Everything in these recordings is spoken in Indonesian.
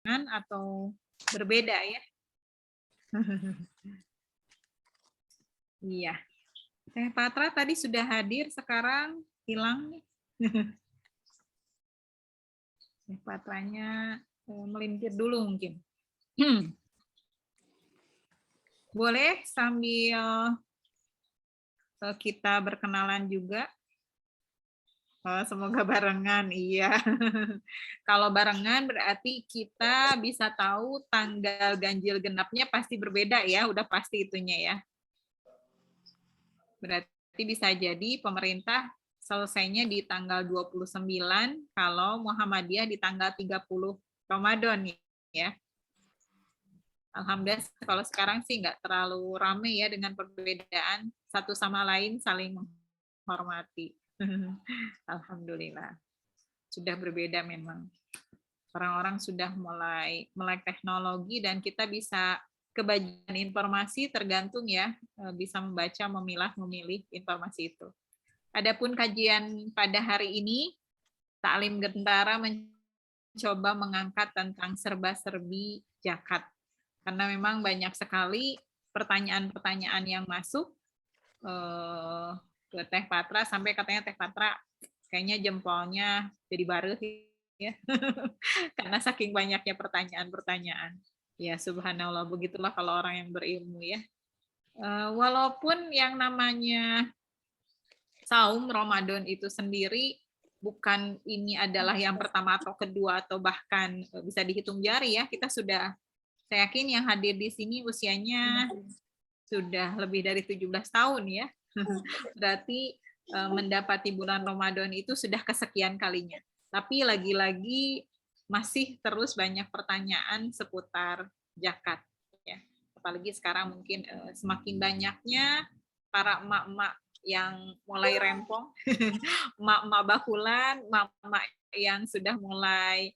atau berbeda ya? Iya. Teh Patra tadi sudah hadir, sekarang hilang nih. Teh Patranya melintir dulu mungkin. Boleh sambil kita berkenalan juga. Oh, semoga barengan, iya. Kalau barengan berarti kita bisa tahu tanggal ganjil genapnya pasti berbeda ya, udah pasti itunya ya. Berarti bisa jadi pemerintah selesainya di tanggal 29, kalau Muhammadiyah di tanggal 30 Ramadan ya. Alhamdulillah kalau sekarang sih nggak terlalu ramai ya dengan perbedaan, satu sama lain saling menghormati. Alhamdulillah. Sudah berbeda memang. Orang-orang sudah mulai melek teknologi dan kita bisa kebagian informasi tergantung ya, bisa membaca, memilah, memilih informasi itu. Adapun kajian pada hari ini, Taklim Gentara mencoba mengangkat tentang serba-serbi zakat. Karena memang banyak sekali pertanyaan-pertanyaan yang masuk ke Teh Patra, sampai katanya Teh Patra kayaknya jempolnya jadi baru ya. Karena saking banyaknya pertanyaan-pertanyaan. Ya subhanallah, begitulah kalau orang yang berilmu ya. Walaupun yang namanya saum Ramadan itu sendiri bukan ini adalah yang pertama atau kedua atau bahkan bisa dihitung jari ya, kita sudah, saya yakin yang hadir di sini usianya sudah lebih dari 17 tahun ya. Berarti mendapati bulan Ramadan itu sudah kesekian kalinya. Tapi lagi-lagi masih terus banyak pertanyaan seputar zakat ya. Apalagi sekarang mungkin semakin banyaknya para emak-emak yang mulai rempong, emak-emak bakulan, emak-emak yang sudah mulai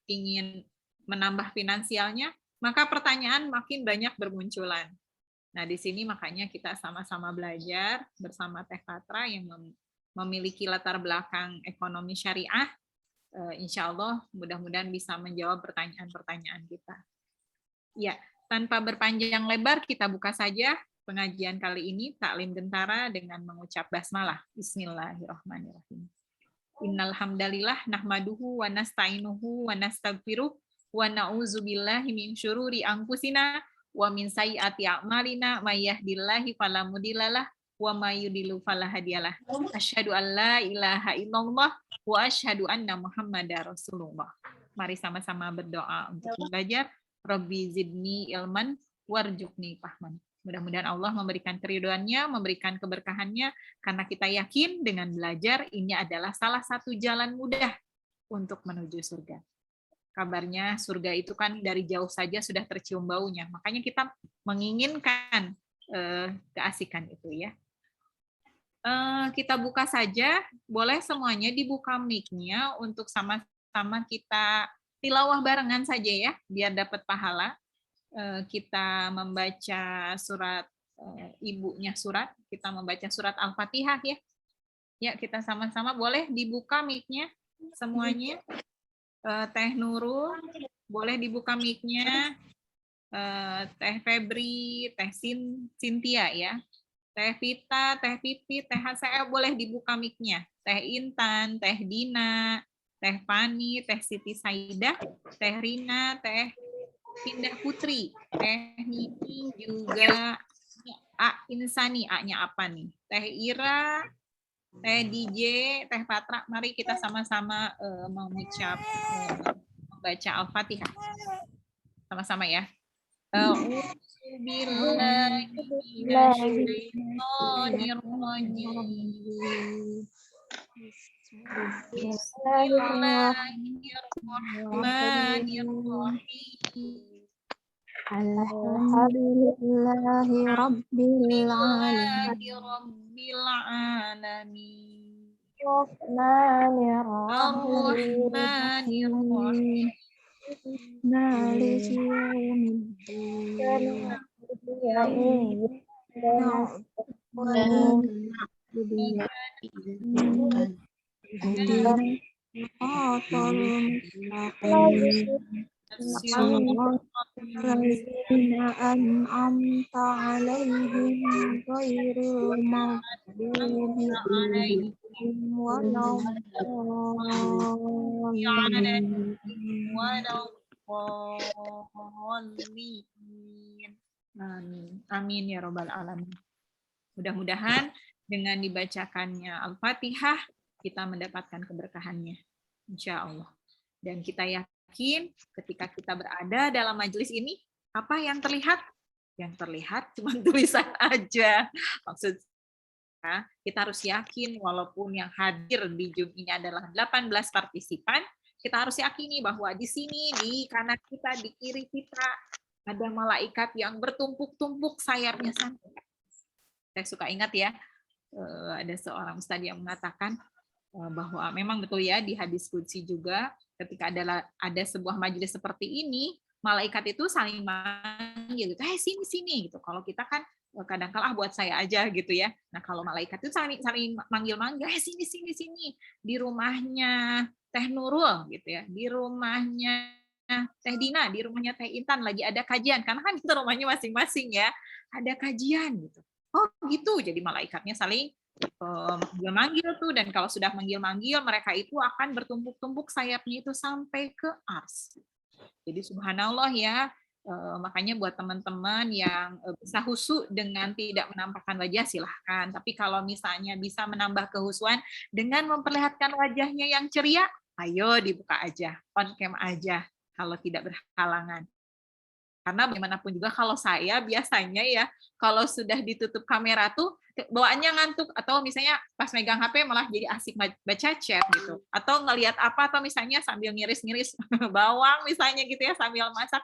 ingin menambah finansialnya, maka pertanyaan makin banyak bermunculan. Nah, di sini makanya kita sama-sama belajar bersama Teh Patra yang memiliki latar belakang ekonomi syariah. Insya Allah mudah-mudahan bisa menjawab pertanyaan-pertanyaan kita. Ya, tanpa berpanjang lebar kita buka saja pengajian kali ini Taklim Gentara dengan mengucap basmalah. Bismillahirrahmanirrahim. Innal hamdalillah nahmaduhu wa nasta'inuhu wa nastaghfiruh wa na'udzubillahi min syururi anfusina wa min sayyiati a'malina may yahdihillahu fala mudhillalah wa may yudhlil fala hadiyalah. Asyhadu an la ilaha illallah wa asyhadu anna Muhammadar Rasulullah. Mari sama-sama berdoa untuk belajar. Rabbi zidni ilman warzuqni fahman. Mudah-mudahan Allah memberikan keriduannya, memberikan keberkahannya, karena kita yakin dengan belajar ini adalah salah satu jalan mudah untuk menuju surga. Kabarnya surga itu kan dari jauh saja sudah tercium baunya, makanya kita menginginkan keasikan itu ya. Kita buka saja, boleh semuanya dibuka mic-nya untuk sama-sama kita tilawah barengan saja ya, biar dapat pahala. Kita membaca surat ibunya surat, kita membaca surat Al-Fatihah ya. Ya, kita sama-sama boleh dibuka mic-nya semuanya. Teh Nurul, boleh dibuka mic-nya. Teh Febri, Teh Cynthia ya. Teh Vita, Teh Pipi, Teh HCL boleh dibuka mic-nya. Teh Intan, Teh Dina, Teh Fani, Teh Siti Saidah, Teh Rina, Teh Indah Putri, Teh Nini juga, Insani, A-nya apa nih? Teh Ira, Teh DJ, Teh Patra, mari kita sama-sama mengucap, membaca Al-Fatihah. Sama-sama ya. Bismillahirrahmanirrahim. Alhamdulillahi Rabbil Alamin. Ar-Rahmanir-Rahim. Maliki yaumiddin. الصراط الصراط الذين أنعمت عليهم غير المغضوب عليهم ولا الضالين. ولا الضالين. Amin. Amin ya robbal alamin. Mudah-mudahan dengan dibacakannya Al-Fatihah kita mendapatkan keberkahannya, insya Allah. Dan kita yakin ketika kita berada dalam majelis ini, apa yang terlihat? Yang terlihat cuma tulisan aja. Maksudnya kita harus yakin walaupun yang hadir di Zoom ini adalah 18 partisipan, kita harus yakini bahwa di sini, di kanan kita, di kiri kita, ada malaikat yang bertumpuk-tumpuk sayapnya sampai. Saya suka ingat ya, ada seorang ustadz yang mengatakan bahwa memang betul ya di hadis qudsi juga ketika ada sebuah majelis seperti ini, malaikat itu saling manggil gitu, sini sini gitu. Kalau kita kan kadang-kala buat saya aja gitu ya. Nah kalau malaikat itu saling manggil-manggil, sini sini sini di rumahnya Teh Nurul gitu ya, di rumahnya Teh Dina, di rumahnya Teh Intan lagi ada kajian, karena kan itu rumahnya masing-masing ya, ada kajian gitu. Oh gitu, jadi malaikatnya saling manggil-manggil tuh, dan kalau sudah manggil-manggil mereka itu akan bertumpuk-tumpuk sayapnya itu sampai ke ars. Jadi subhanallah ya, makanya buat teman-teman yang bisa khusyuk dengan tidak menampakkan wajah silahkan, tapi kalau misalnya bisa menambah kehusuan dengan memperlihatkan wajahnya yang ceria, ayo dibuka aja, on cam aja kalau tidak berhalangan. Karena bagaimanapun juga kalau saya biasanya ya, kalau sudah ditutup kamera tuh bawaannya ngantuk, atau misalnya pas megang HP malah jadi asik baca chat gitu. Atau ngelihat apa, atau misalnya sambil ngiris-ngiris bawang misalnya gitu ya sambil masak,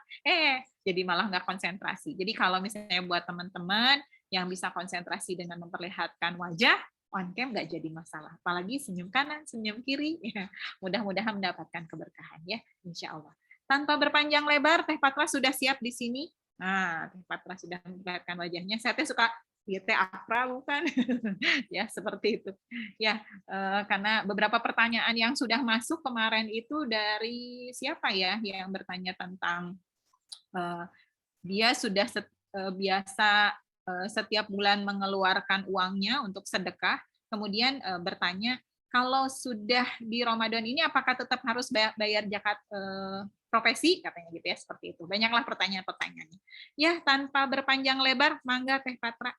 jadi malah nggak konsentrasi. Jadi kalau misalnya buat teman-teman yang bisa konsentrasi dengan memperlihatkan wajah, on cam nggak jadi masalah. Apalagi senyum kanan, senyum kiri, ya. Mudah-mudahan mendapatkan keberkahan ya, insya Allah. Tanpa berpanjang lebar, Teh Patra sudah siap di sini. Nah, Teh Patra sudah memperlihatkan wajahnya. Saya suka Teh Afra bukan? Ya, seperti itu. Ya, karena beberapa pertanyaan yang sudah masuk kemarin itu dari siapa ya yang bertanya tentang dia sudah biasa setiap bulan mengeluarkan uangnya untuk sedekah, kemudian bertanya kalau sudah di Ramadan ini apakah tetap harus bayar zakat profesi, katanya gitu ya, seperti itu. Banyaklah pertanyaan-pertanyaannya. Ya, tanpa berpanjang lebar, mangga Teh Patra.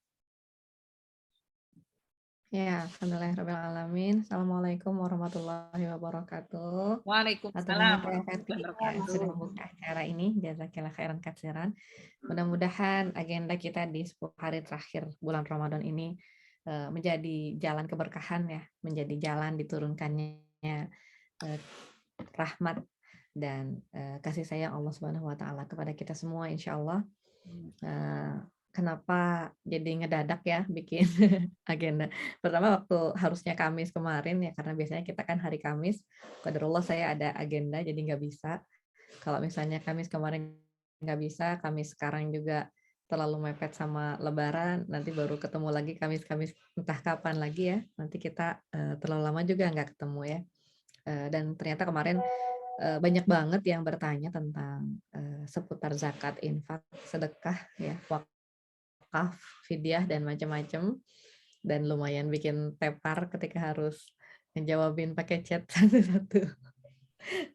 Ya, alhamdulillahirrahmanirrahim. Assalamualaikum warahmatullahi wabarakatuh. Waalaikumsalam Yang sudah membuka acara ini, jazakillah khairan katsiran. Mudah-mudahan agenda kita di 10 hari terakhir bulan Ramadan ini menjadi jalan keberkahan ya, menjadi jalan diturunkannya rahmat dan kasih sayang Allah Subhanahu wa taala kepada kita semua insyaallah. Kenapa jadi ngedadak ya bikin agenda. Pertama waktu harusnya Kamis kemarin ya, karena biasanya kita kan hari Kamis, qadarullah saya ada agenda jadi nggak bisa. Kalau misalnya Kamis kemarin nggak bisa, Kamis sekarang juga terlalu mepet sama Lebaran, nanti baru ketemu lagi Kamis-Kamis entah kapan lagi ya, nanti kita terlalu lama juga nggak ketemu ya. Dan ternyata kemarin banyak banget yang bertanya tentang seputar zakat, infak, sedekah ya, wakaf, fidyah dan macam-macam, dan lumayan bikin tepar ketika harus ngejawabin pakai chat satu-satu.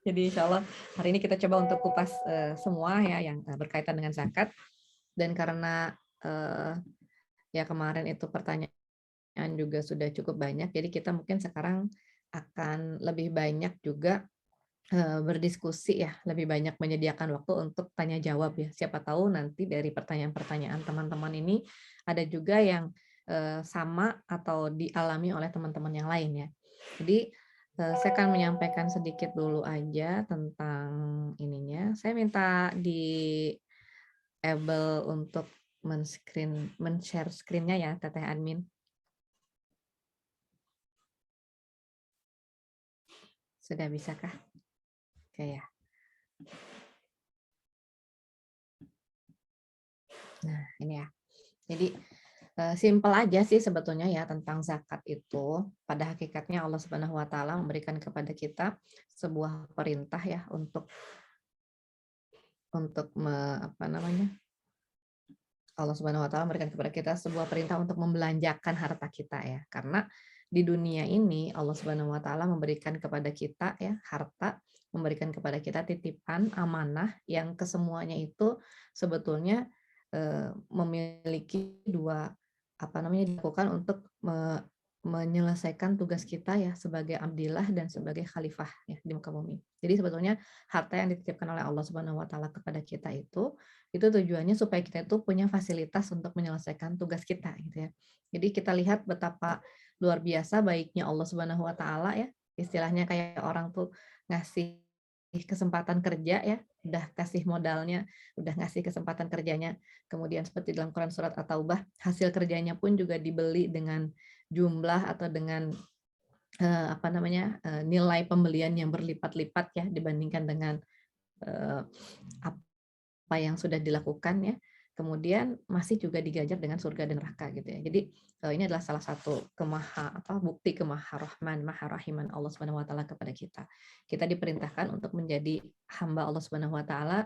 Jadi insya Allah hari ini kita coba untuk kupas semua ya yang berkaitan dengan zakat, dan karena ya kemarin itu pertanyaan juga sudah cukup banyak, jadi kita mungkin sekarang akan lebih banyak juga berdiskusi ya, lebih banyak menyediakan waktu untuk tanya jawab ya. Siapa tahu nanti dari pertanyaan-pertanyaan teman-teman ini ada juga yang sama atau dialami oleh teman-teman yang lain ya. Jadi saya akan menyampaikan sedikit dulu aja tentang ininya. Saya minta di able untuk men-share screen-nya ya, Teteh Admin. Sudah bisakah? Oke ya. Nah, ini ya. Jadi Simpel aja sih sebetulnya ya tentang zakat itu. Pada hakikatnya Allah Subhanahu wa taala memberikan kepada kita sebuah perintah ya untuk apa namanya? Allah Subhanahu wa taala memberikan kepada kita sebuah perintah untuk membelanjakan harta kita ya. Karena di dunia ini Allah Subhanahu wa taala memberikan kepada kita ya harta, memberikan kepada kita titipan amanah yang kesemuanya itu sebetulnya memiliki dua apa namanya dilakukan untuk menyelesaikan tugas kita ya sebagai abdillah dan sebagai khalifah ya di muka bumi. Jadi sebetulnya harta yang dititipkan oleh Allah Subhanahu wa taala kepada kita itu tujuannya supaya kita itu punya fasilitas untuk menyelesaikan tugas kita gitu ya. Jadi kita lihat betapa luar biasa baiknya Allah Subhanahu wa taala ya. Istilahnya kayak orang tuh ngasih kesempatan kerja ya, udah kasih modalnya, udah ngasih kesempatan kerjanya. Kemudian seperti dalam Quran surat At-Taubah, hasil kerjanya pun juga dibeli dengan jumlah atau dengan apa namanya? Nilai pembelian yang berlipat-lipat ya dibandingkan dengan apa yang sudah dilakukan ya, kemudian masih juga diganjar dengan surga dan neraka gitu ya. Jadi ini adalah salah satu bukti kemaharahman, maharahiman Allah Subhanahu wa taala kepada kita. Kita diperintahkan untuk menjadi hamba Allah Subhanahu wa taala,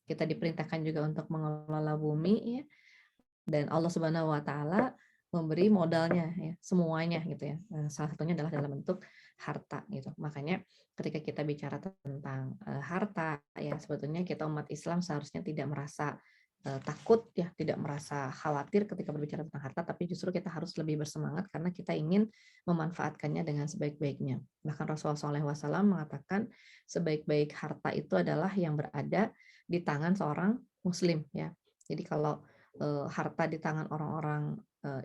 kita diperintahkan juga untuk mengelola bumi ya, dan Allah Subhanahu wa taala memberi modalnya ya, semuanya gitu ya. Salah satunya adalah dalam bentuk harta gitu. Makanya ketika kita bicara tentang harta ya sebetulnya kita umat Islam seharusnya tidak merasa takut ya, tidak merasa khawatir ketika berbicara tentang harta, tapi justru kita harus lebih bersemangat karena kita ingin memanfaatkannya dengan sebaik-baiknya. Bahkan Rasulullah SAW mengatakan sebaik-baik harta itu adalah yang berada di tangan seorang muslim ya. Jadi kalau harta di tangan orang-orang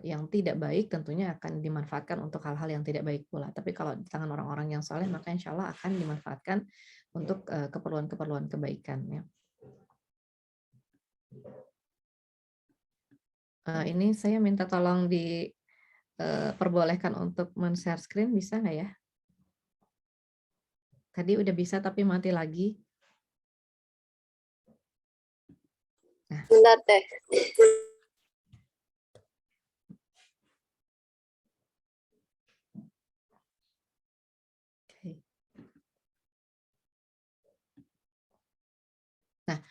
yang tidak baik tentunya akan dimanfaatkan untuk hal-hal yang tidak baik pula. Tapi kalau di tangan orang-orang yang saleh maka insya Allah akan dimanfaatkan untuk keperluan-keperluan kebaikan. Ya. Ini saya minta tolong diperbolehkan untuk men-share screen, bisa nggak ya? Tadi udah bisa tapi mati lagi. Nah. Bentar, Teh. Nah,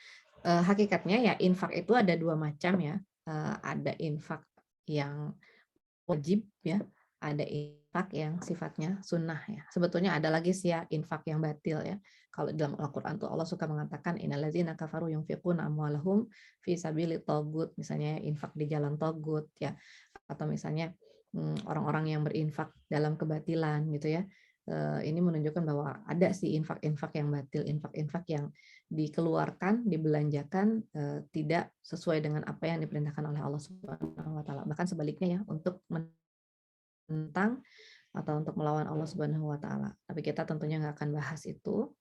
hakikatnya ya infak itu ada dua macam ya. Ada infak yang wajib ya, ada infak yang sifatnya sunnah ya. Sebetulnya ada lagi sih ya infak yang batil ya. Kalau dalam Al-Qur'an tuh Allah suka mengatakan innallazina kafaru yunfiquna amwalahum fi sabilit tagut, misalnya infak di jalan tagut ya. Atau misalnya orang-orang yang berinfak dalam kebatilan gitu ya. Ini menunjukkan bahwa ada sih infak-infak yang batil, infak-infak yang dikeluarkan, dibelanjakan tidak sesuai dengan apa yang diperintahkan oleh Allah Subhanahu wa taala. Bahkan sebaliknya ya, untuk menentang atau untuk melawan Allah Subhanahu wa taala. Tapi kita tentunya nggak akan bahas itu.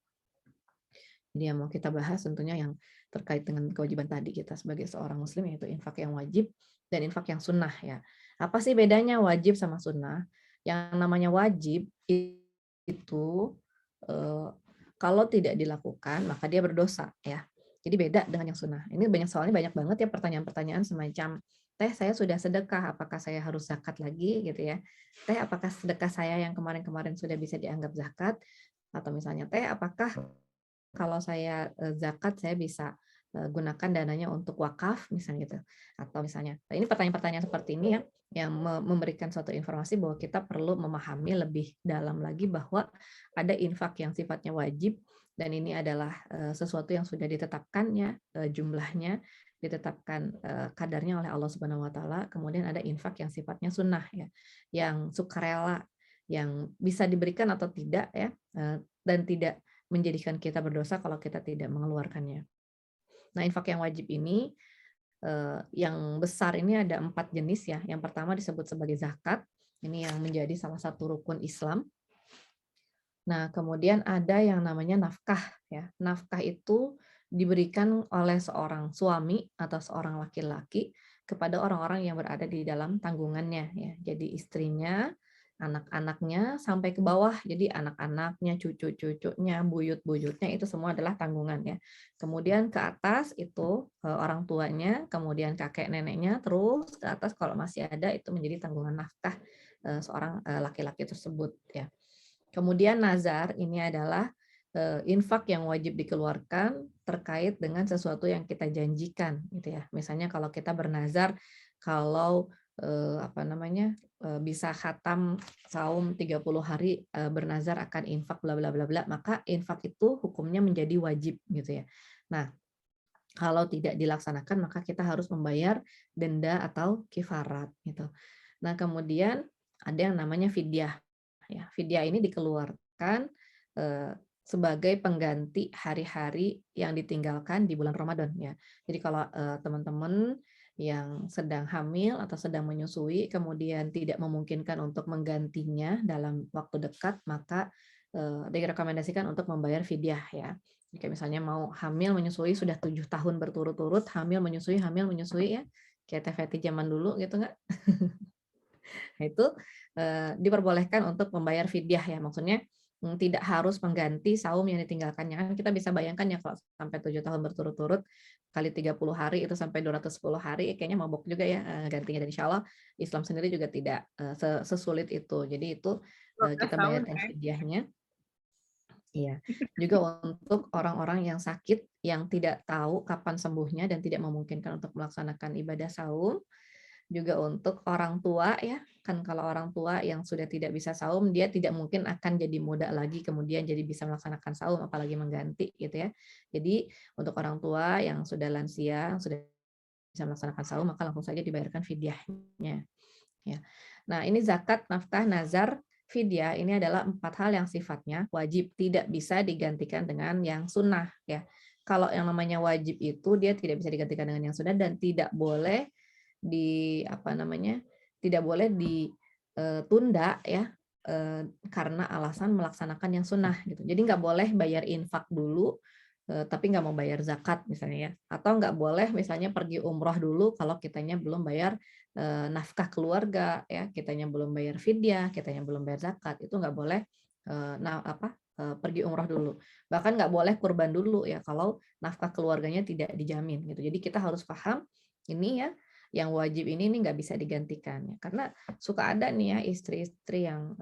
Jadi yang mau kita bahas tentunya yang terkait dengan kewajiban tadi kita sebagai seorang muslim, yaitu infak yang wajib dan infak yang sunnah ya. Apa sih bedanya wajib sama sunnah? Yang namanya wajib itu kalau tidak dilakukan maka dia berdosa ya. Jadi beda dengan yang sunnah. Ini soalnya banyak banget ya pertanyaan-pertanyaan semacam, Teh saya sudah sedekah, apakah saya harus zakat lagi gitu ya? Teh apakah sedekah saya yang kemarin-kemarin sudah bisa dianggap zakat? Atau misalnya Teh apakah kalau saya zakat saya bisa gunakan dananya untuk wakaf misalnya gitu, atau misalnya ini pertanyaan-pertanyaan seperti ini ya yang memberikan suatu informasi bahwa kita perlu memahami lebih dalam lagi bahwa ada infak yang sifatnya wajib dan ini adalah sesuatu yang sudah ditetapkannya jumlahnya, ditetapkan kadarnya oleh Allah Subhanahu wa taala. Kemudian ada infak yang sifatnya sunnah ya, yang sukarela, yang bisa diberikan atau tidak ya, dan tidak menjadikan kita berdosa kalau kita tidak mengeluarkannya. Nah, infak yang wajib ini, yang besar ini ada 4 jenis ya. Yang pertama disebut sebagai zakat, ini yang menjadi salah satu rukun Islam. Nah, kemudian ada yang namanya nafkah ya. Nafkah itu diberikan oleh seorang suami atau seorang laki-laki kepada orang-orang yang berada di dalam tanggungannya ya. Jadi istrinya anak-anaknya sampai ke bawah. Jadi anak-anaknya, cucu-cucunya, buyut-buyutnya itu semua adalah tanggungan ya. Kemudian ke atas itu orang tuanya, kemudian kakek neneknya, terus ke atas kalau masih ada itu menjadi tanggungan nafkah seorang laki-laki tersebut ya. Kemudian nazar ini adalah infak yang wajib dikeluarkan terkait dengan sesuatu yang kita janjikan gitu ya. Misalnya kalau kita bernazar kalau bisa khatam saum 30 hari bernazar akan infak bla bla bla bla, maka infak itu hukumnya menjadi wajib gitu ya. Nah, kalau tidak dilaksanakan maka kita harus membayar denda atau kifarat gitu. Nah, kemudian ada yang namanya fidyah. Ya, fidyah ini dikeluarkan sebagai pengganti hari-hari yang ditinggalkan di bulan Ramadan ya. Jadi kalau teman-teman yang sedang hamil atau sedang menyusui kemudian tidak memungkinkan untuk menggantinya dalam waktu dekat, maka direkomendasikan untuk membayar fidyah ya. Jika misalnya mau hamil menyusui sudah 7 tahun berturut-turut hamil menyusui ya, kayak TVT zaman dulu gitu nggak? Nah, itu diperbolehkan untuk membayar fidyah ya, maksudnya tidak harus mengganti saum yang ditinggalkannya. Kan kita bisa bayangkan ya kalau sampai 7 tahun berturut-turut kali 30 hari itu sampai 210 hari kayaknya mabok juga ya gantinya, dan insya Allah Islam sendiri juga tidak sesulit itu. Jadi itu 12 kita tahun bayarkan ya. fidyahnya. Iya, juga untuk orang-orang yang sakit yang tidak tahu kapan sembuhnya dan tidak memungkinkan untuk melaksanakan ibadah saum, juga untuk orang tua ya, kan kalau orang tua yang sudah tidak bisa saum dia tidak mungkin akan jadi muda lagi kemudian jadi bisa melaksanakan saum apalagi mengganti gitu ya. Jadi untuk orang tua yang sudah lansia yang sudah bisa melaksanakan saum maka langsung saja dibayarkan fidyahnya ya. Nah, ini zakat, nafkah, nazar, fidyah ini adalah 4 hal yang sifatnya wajib, tidak bisa digantikan dengan yang sunnah ya. Kalau yang namanya wajib itu dia tidak bisa digantikan dengan yang sunnah dan tidak boleh tidak boleh ditunda ya karena alasan melaksanakan yang sunnah gitu. Jadi nggak boleh bayar infak dulu tapi nggak mau bayar zakat misalnya ya, atau nggak boleh misalnya pergi umroh dulu kalau kitanya belum bayar nafkah keluarga ya, kitanya belum bayar fidyah, kitanya belum bayar zakat, itu nggak boleh pergi umroh dulu. Bahkan nggak boleh kurban dulu ya kalau nafkah keluarganya tidak dijamin gitu. Jadi kita harus paham ini ya, yang wajib ini nggak bisa digantikan ya. Karena suka ada nih ya istri-istri yang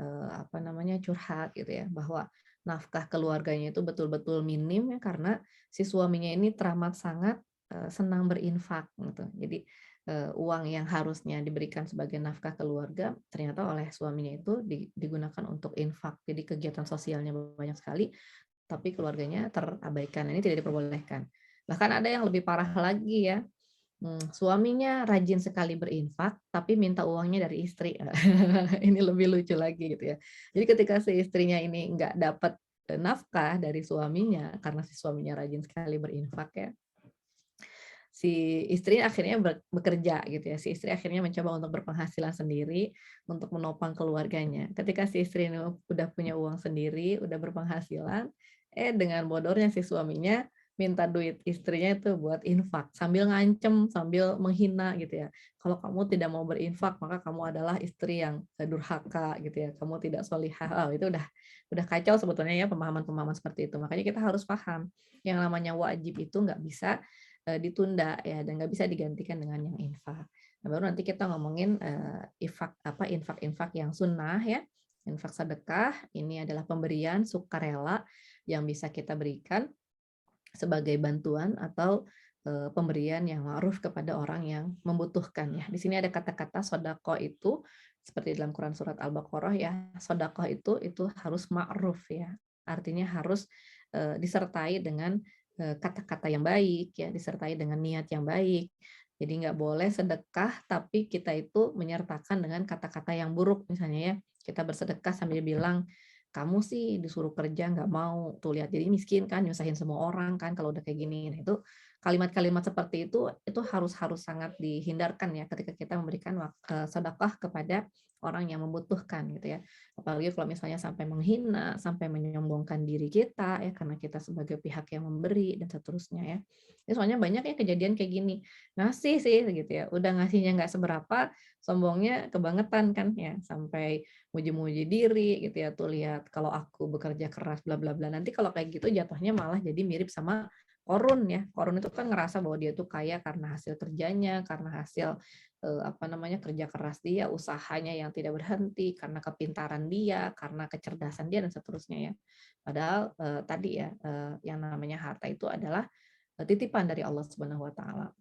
curhat gitu ya, bahwa nafkah keluarganya itu betul-betul minim ya karena si suaminya ini teramat sangat senang berinfak gitu. Jadi uang yang harusnya diberikan sebagai nafkah keluarga ternyata oleh suaminya itu digunakan untuk infak. Jadi kegiatan sosialnya banyak sekali, tapi keluarganya terabaikan. Ini tidak diperbolehkan. Bahkan ada yang lebih parah lagi ya, suaminya rajin sekali berinfak, tapi minta uangnya dari istri. Ini lebih lucu lagi gitu ya. Jadi ketika si istrinya ini nggak dapat nafkah dari suaminya karena si suaminya rajin sekali berinfak ya, si istri akhirnya bekerja gitu ya. Si istri akhirnya mencoba untuk berpenghasilan sendiri untuk menopang keluarganya. Ketika si istri ini udah punya uang sendiri, udah berpenghasilan, dengan bodornya si suaminya minta duit istrinya itu buat infak sambil ngancem, sambil menghina gitu ya. Kalau kamu tidak mau berinfak, maka kamu adalah istri yang durhaka gitu ya. Kamu tidak solihah. Oh, itu udah kacau sebetulnya ya pemahaman-pemahaman seperti itu. Makanya kita harus paham yang namanya wajib itu nggak bisa ditunda ya dan nggak bisa digantikan dengan yang infak. Nah, baru nanti kita ngomongin infak yang sunnah ya. Infak sedekah ini adalah pemberian sukarela yang bisa kita berikan sebagai bantuan atau pemberian yang ma'ruf kepada orang yang membutuhkan ya. Di sini ada kata-kata sodako itu seperti dalam Quran surat Al-Baqarah ya. Sodako itu harus ma'ruf ya. Artinya harus disertai dengan kata-kata yang baik ya, disertai dengan niat yang baik. Jadi nggak boleh sedekah tapi kita itu menyertakan dengan kata-kata yang buruk misalnya ya. Kita bersedekah sambil bilang kamu sih disuruh kerja nggak mau, tuh lihat jadi miskin kan, nyusahin semua orang kan kalau udah kayak gini. Nah, itu kalimat-kalimat seperti itu harus sangat dihindarkan ya ketika kita memberikan sedekah kepada orang yang membutuhkan gitu ya. Apalagi kalau misalnya sampai menghina, sampai menyombongkan diri kita ya karena kita sebagai pihak yang memberi dan seterusnya ya. Ini soalnya banyak ya kejadian kayak gini. Ngasih sih gitu ya. Udah ngasihnya nggak seberapa, sombongnya kebangetan kan ya, sampai muji-muji diri gitu ya. Tuh lihat kalau aku bekerja keras bla bla bla. Nanti kalau kayak gitu jatuhnya malah jadi mirip sama Korun ya. Korun itu kan ngerasa bahwa dia tuh kaya karena hasil kerjanya, karena hasil apa namanya kerja keras dia, usahanya yang tidak berhenti, karena kepintaran dia, karena kecerdasan dia dan seterusnya ya. Padahal tadi ya yang namanya harta itu adalah titipan dari Allah Subhanahu wa taala.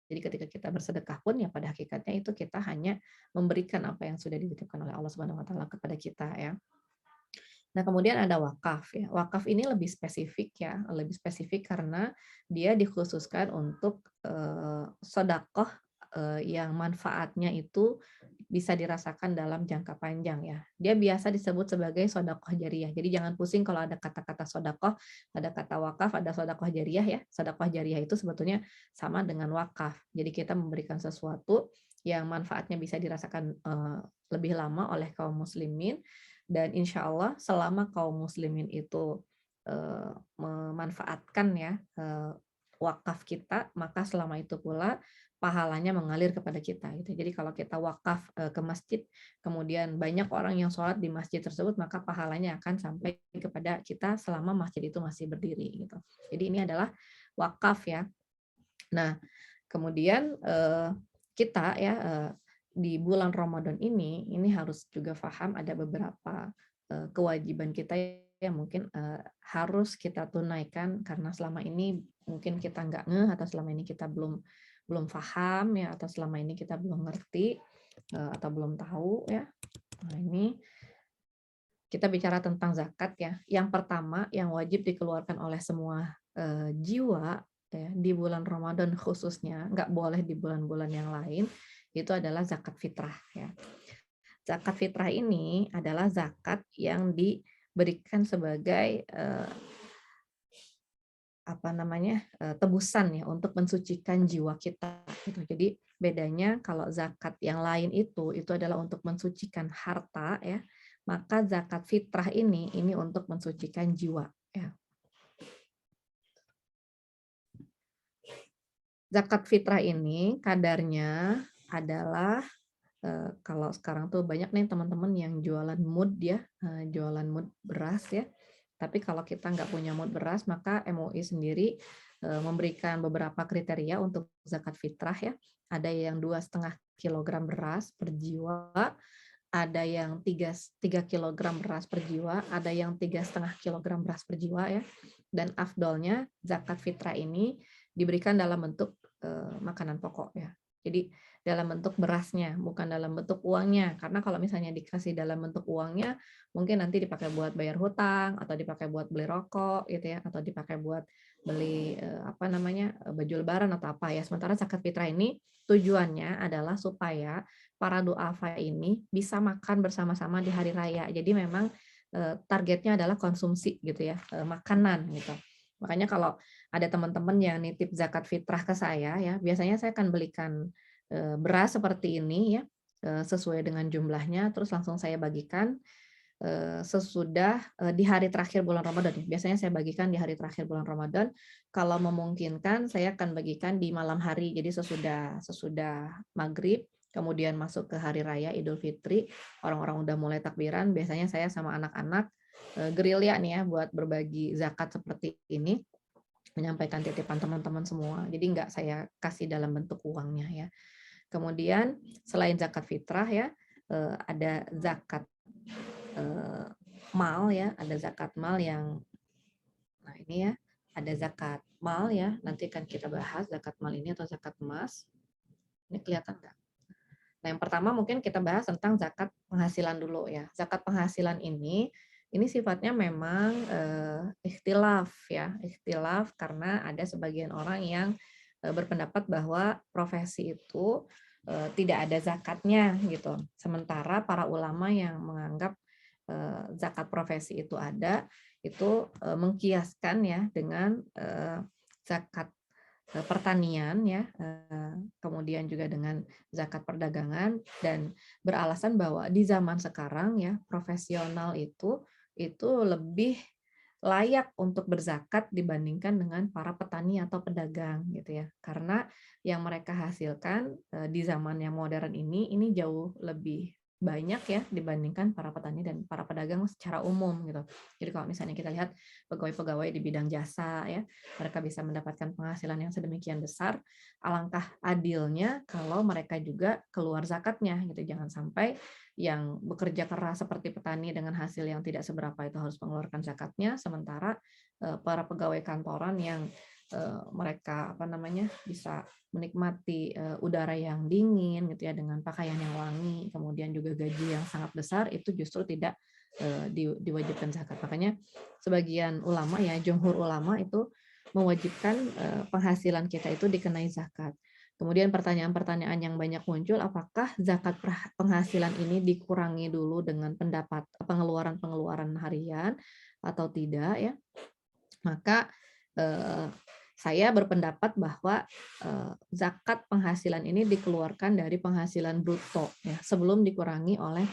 Jadi ketika kita bersedekah pun ya pada hakikatnya itu kita hanya memberikan apa yang sudah dititipkan oleh Allah Subhanahu wa taala kepada kita ya. Nah, kemudian ada wakaf ya. Wakaf ini lebih spesifik ya, lebih spesifik karena dia dikhususkan untuk sedekah yang manfaatnya itu bisa dirasakan dalam jangka panjang ya. Dia biasa disebut sebagai sedekah jariyah. Jadi jangan pusing kalau ada kata-kata sedekah, ada kata wakaf, ada sedekah jariyah ya. Sedekah jariyah itu sebetulnya sama dengan wakaf. Jadi kita memberikan sesuatu yang manfaatnya bisa dirasakan lebih lama oleh kaum muslimin, dan insya Allah selama kaum muslimin itu memanfaatkan ya wakaf kita, maka selama itu pula pahalanya mengalir kepada kita gitu. Jadi kalau kita wakaf ke masjid, kemudian banyak orang yang sholat di masjid tersebut, maka pahalanya akan sampai kepada kita selama masjid itu masih berdiri gitu. Jadi ini adalah wakaf ya. Nah, kemudian kita ya di bulan Ramadan ini harus juga paham ada beberapa kewajiban kita yang mungkin harus kita tunaikan karena selama ini mungkin kita nggak ngeh, atau selama ini kita belum paham ya, atau selama ini kita belum ngerti atau belum tahu ya. Nah, ini kita bicara tentang zakat ya. Yang pertama yang wajib dikeluarkan oleh semua jiwa ya, di bulan Ramadan khususnya, nggak boleh di bulan-bulan yang lain, itu adalah zakat fitrah ya. Zakat fitrah ini adalah zakat yang diberikan sebagai tebusan ya untuk mensucikan jiwa kita gitu. Jadi bedanya kalau zakat yang lain itu adalah untuk mensucikan harta ya, maka zakat fitrah ini untuk mensucikan jiwa ya. Zakat fitrah ini kadarnya adalah kalau sekarang tuh banyak nih teman-teman yang jualan mood ya, jualan mood beras ya. Tapi kalau kita nggak punya mood beras, maka MUI sendiri memberikan beberapa kriteria untuk zakat fitrah ya. Ada yang 2,5 kilogram beras per jiwa, ada yang 3 kilogram beras per jiwa, ada yang 3,5 kilogram beras per jiwa ya. Dan afdolnya zakat fitrah ini diberikan dalam bentuk makanan pokok ya. Jadi dalam bentuk berasnya, bukan dalam bentuk uangnya. Karena kalau misalnya dikasih dalam bentuk uangnya, mungkin nanti dipakai buat bayar hutang, atau dipakai buat beli rokok gitu ya, atau dipakai buat beli baju lebaran atau apa ya. Sementara zakat fitrah ini tujuannya adalah supaya para duafa ini bisa makan bersama-sama di hari raya. Jadi memang targetnya adalah konsumsi gitu ya, makanan gitu. Makanya kalau ada teman-teman yang nitip zakat fitrah ke saya ya, biasanya saya akan belikan beras seperti ini ya, sesuai dengan jumlahnya, terus langsung saya bagikan sesudah di hari terakhir bulan Ramadan. Biasanya saya bagikan di hari terakhir bulan Ramadan. Kalau memungkinkan saya akan bagikan di malam hari. Jadi sesudah maghrib, kemudian masuk ke hari raya Idul Fitri, orang-orang udah mulai takbiran. Biasanya saya sama anak-anak gerilya nih ya buat berbagi zakat seperti ini, menyampaikan titipan teman-teman semua. Jadi nggak saya kasih dalam bentuk uangnya ya. Kemudian selain zakat fitrah ya, ada zakat mal ya, ada zakat mal yang, nah ini ya, ada zakat mal ya, nanti akan kita bahas zakat mal ini atau zakat emas. Ini kelihatan nggak? Nah yang pertama mungkin kita bahas tentang zakat penghasilan dulu ya. Zakat penghasilan ini sifatnya memang ikhtilaf ya, ikhtilaf karena ada sebagian orang yang berpendapat bahwa profesi itu tidak ada zakatnya gitu. Sementara para ulama yang menganggap zakat profesi itu ada, itu mengkiaskan ya dengan zakat pertanian ya, kemudian juga dengan zakat perdagangan, dan beralasan bahwa di zaman sekarang ya profesional itu lebih layak untuk berzakat dibandingkan dengan para petani atau pedagang gitu ya. Karena yang mereka hasilkan di zaman yang modern ini jauh lebih banyak ya dibandingkan para petani dan para pedagang secara umum gitu. Jadi kalau misalnya kita lihat pegawai-pegawai di bidang jasa ya, mereka bisa mendapatkan penghasilan yang sedemikian besar, alangkah adilnya kalau mereka juga keluar zakatnya gitu. Jangan sampai yang bekerja keras seperti petani dengan hasil yang tidak seberapa itu harus mengeluarkan zakatnya, sementara para pegawai kantoran yang mereka bisa menikmati udara yang dingin gitu ya dengan pakaian yang wangi, kemudian juga gaji yang sangat besar, itu justru tidak diwajibkan zakat. Makanya sebagian ulama ya, jumhur ulama itu mewajibkan penghasilan kita itu dikenai zakat. Kemudian pertanyaan-pertanyaan yang banyak muncul, apakah zakat penghasilan ini dikurangi dulu dengan pengeluaran-pengeluaran harian atau tidak ya? Maka saya berpendapat bahwa zakat penghasilan ini dikeluarkan dari penghasilan bruto ya, sebelum dikurangi oleh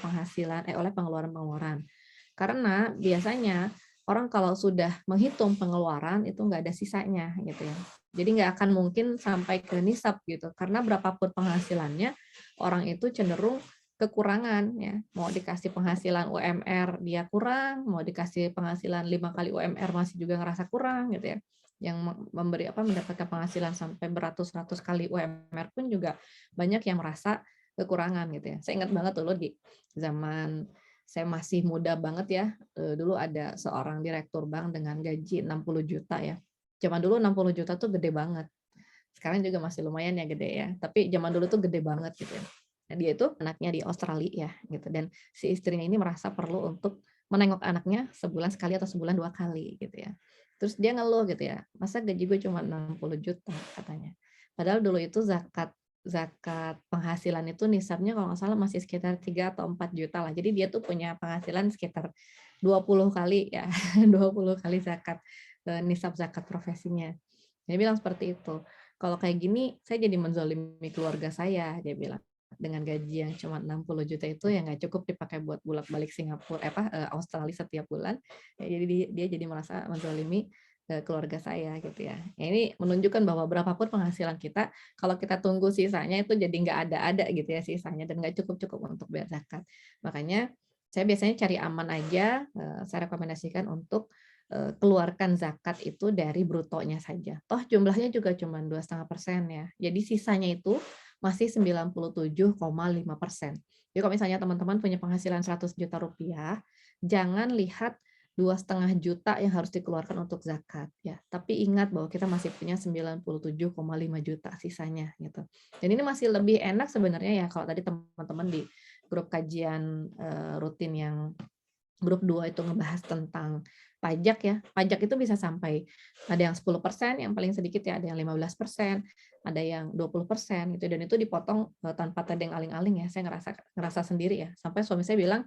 oleh pengeluaran-pengeluaran. Karena biasanya orang kalau sudah menghitung pengeluaran itu nggak ada sisanya gitu ya. Jadi nggak akan mungkin sampai ke nisab gitu. Karena berapapun penghasilannya, orang itu cenderung kekurangan ya. Mau dikasih penghasilan UMR dia kurang, mau dikasih penghasilan 5 kali UMR masih juga ngerasa kurang gitu ya. Yang mendapatkan penghasilan sampai beratus-ratus kali UMR pun juga banyak yang merasa kekurangan gitu ya. Saya ingat banget dulu di zaman saya masih muda banget ya, dulu ada seorang direktur bank dengan gaji 60 juta ya. Zaman dulu 60 juta tuh gede banget. Sekarang juga masih lumayan ya gede ya, tapi zaman dulu tuh gede banget gitu ya. Nah, dia itu anaknya di Australia ya gitu, dan si istrinya ini merasa perlu untuk menengok anaknya sebulan sekali atau sebulan 2 kali gitu ya. Terus dia ngeluh gitu ya, masa gaji gue cuma 60 juta katanya. Padahal dulu itu zakat penghasilan itu nisabnya kalau nggak salah masih sekitar 3 atau 4 juta lah. Jadi dia tuh punya penghasilan sekitar 20 kali ya, 20 kali nisab zakat profesinya. Dia bilang seperti itu. Kalau kayak gini, saya jadi menzalimi keluarga saya, dia bilang. Dengan gaji yang cuma 60 juta itu yang nggak cukup dipakai buat bolak-balik Australia setiap bulan. Ya, jadi dia jadi merasa menzalimi keluarga saya gitu ya. Ini menunjukkan bahwa berapapun penghasilan kita, kalau kita tunggu sisanya itu jadi nggak ada gitu ya sisanya, dan nggak cukup untuk bayar zakat. Makanya saya biasanya cari aman aja, saya rekomendasikan untuk keluarkan zakat itu dari brutonya saja. Toh jumlahnya juga cuma 2,5% ya. Jadi sisanya itu masih 97,5%. Jadi kalau misalnya teman-teman punya penghasilan 100 juta rupiah, jangan lihat 2,5 juta yang harus dikeluarkan untuk zakat ya. Tapi ingat bahwa kita masih punya 97,5 juta sisanya gitu. Dan ini masih lebih enak sebenarnya ya kalau tadi teman-teman di grup kajian rutin yang grup 2 itu ngebahas tentang pajak ya. Pajak itu bisa sampai ada yang 10%, yang paling sedikit ya ada yang 15%, ada yang 20% gitu, dan itu dipotong tanpa tedeng aling-aling ya. Saya ngerasa sendiri ya. Sampai suami saya bilang,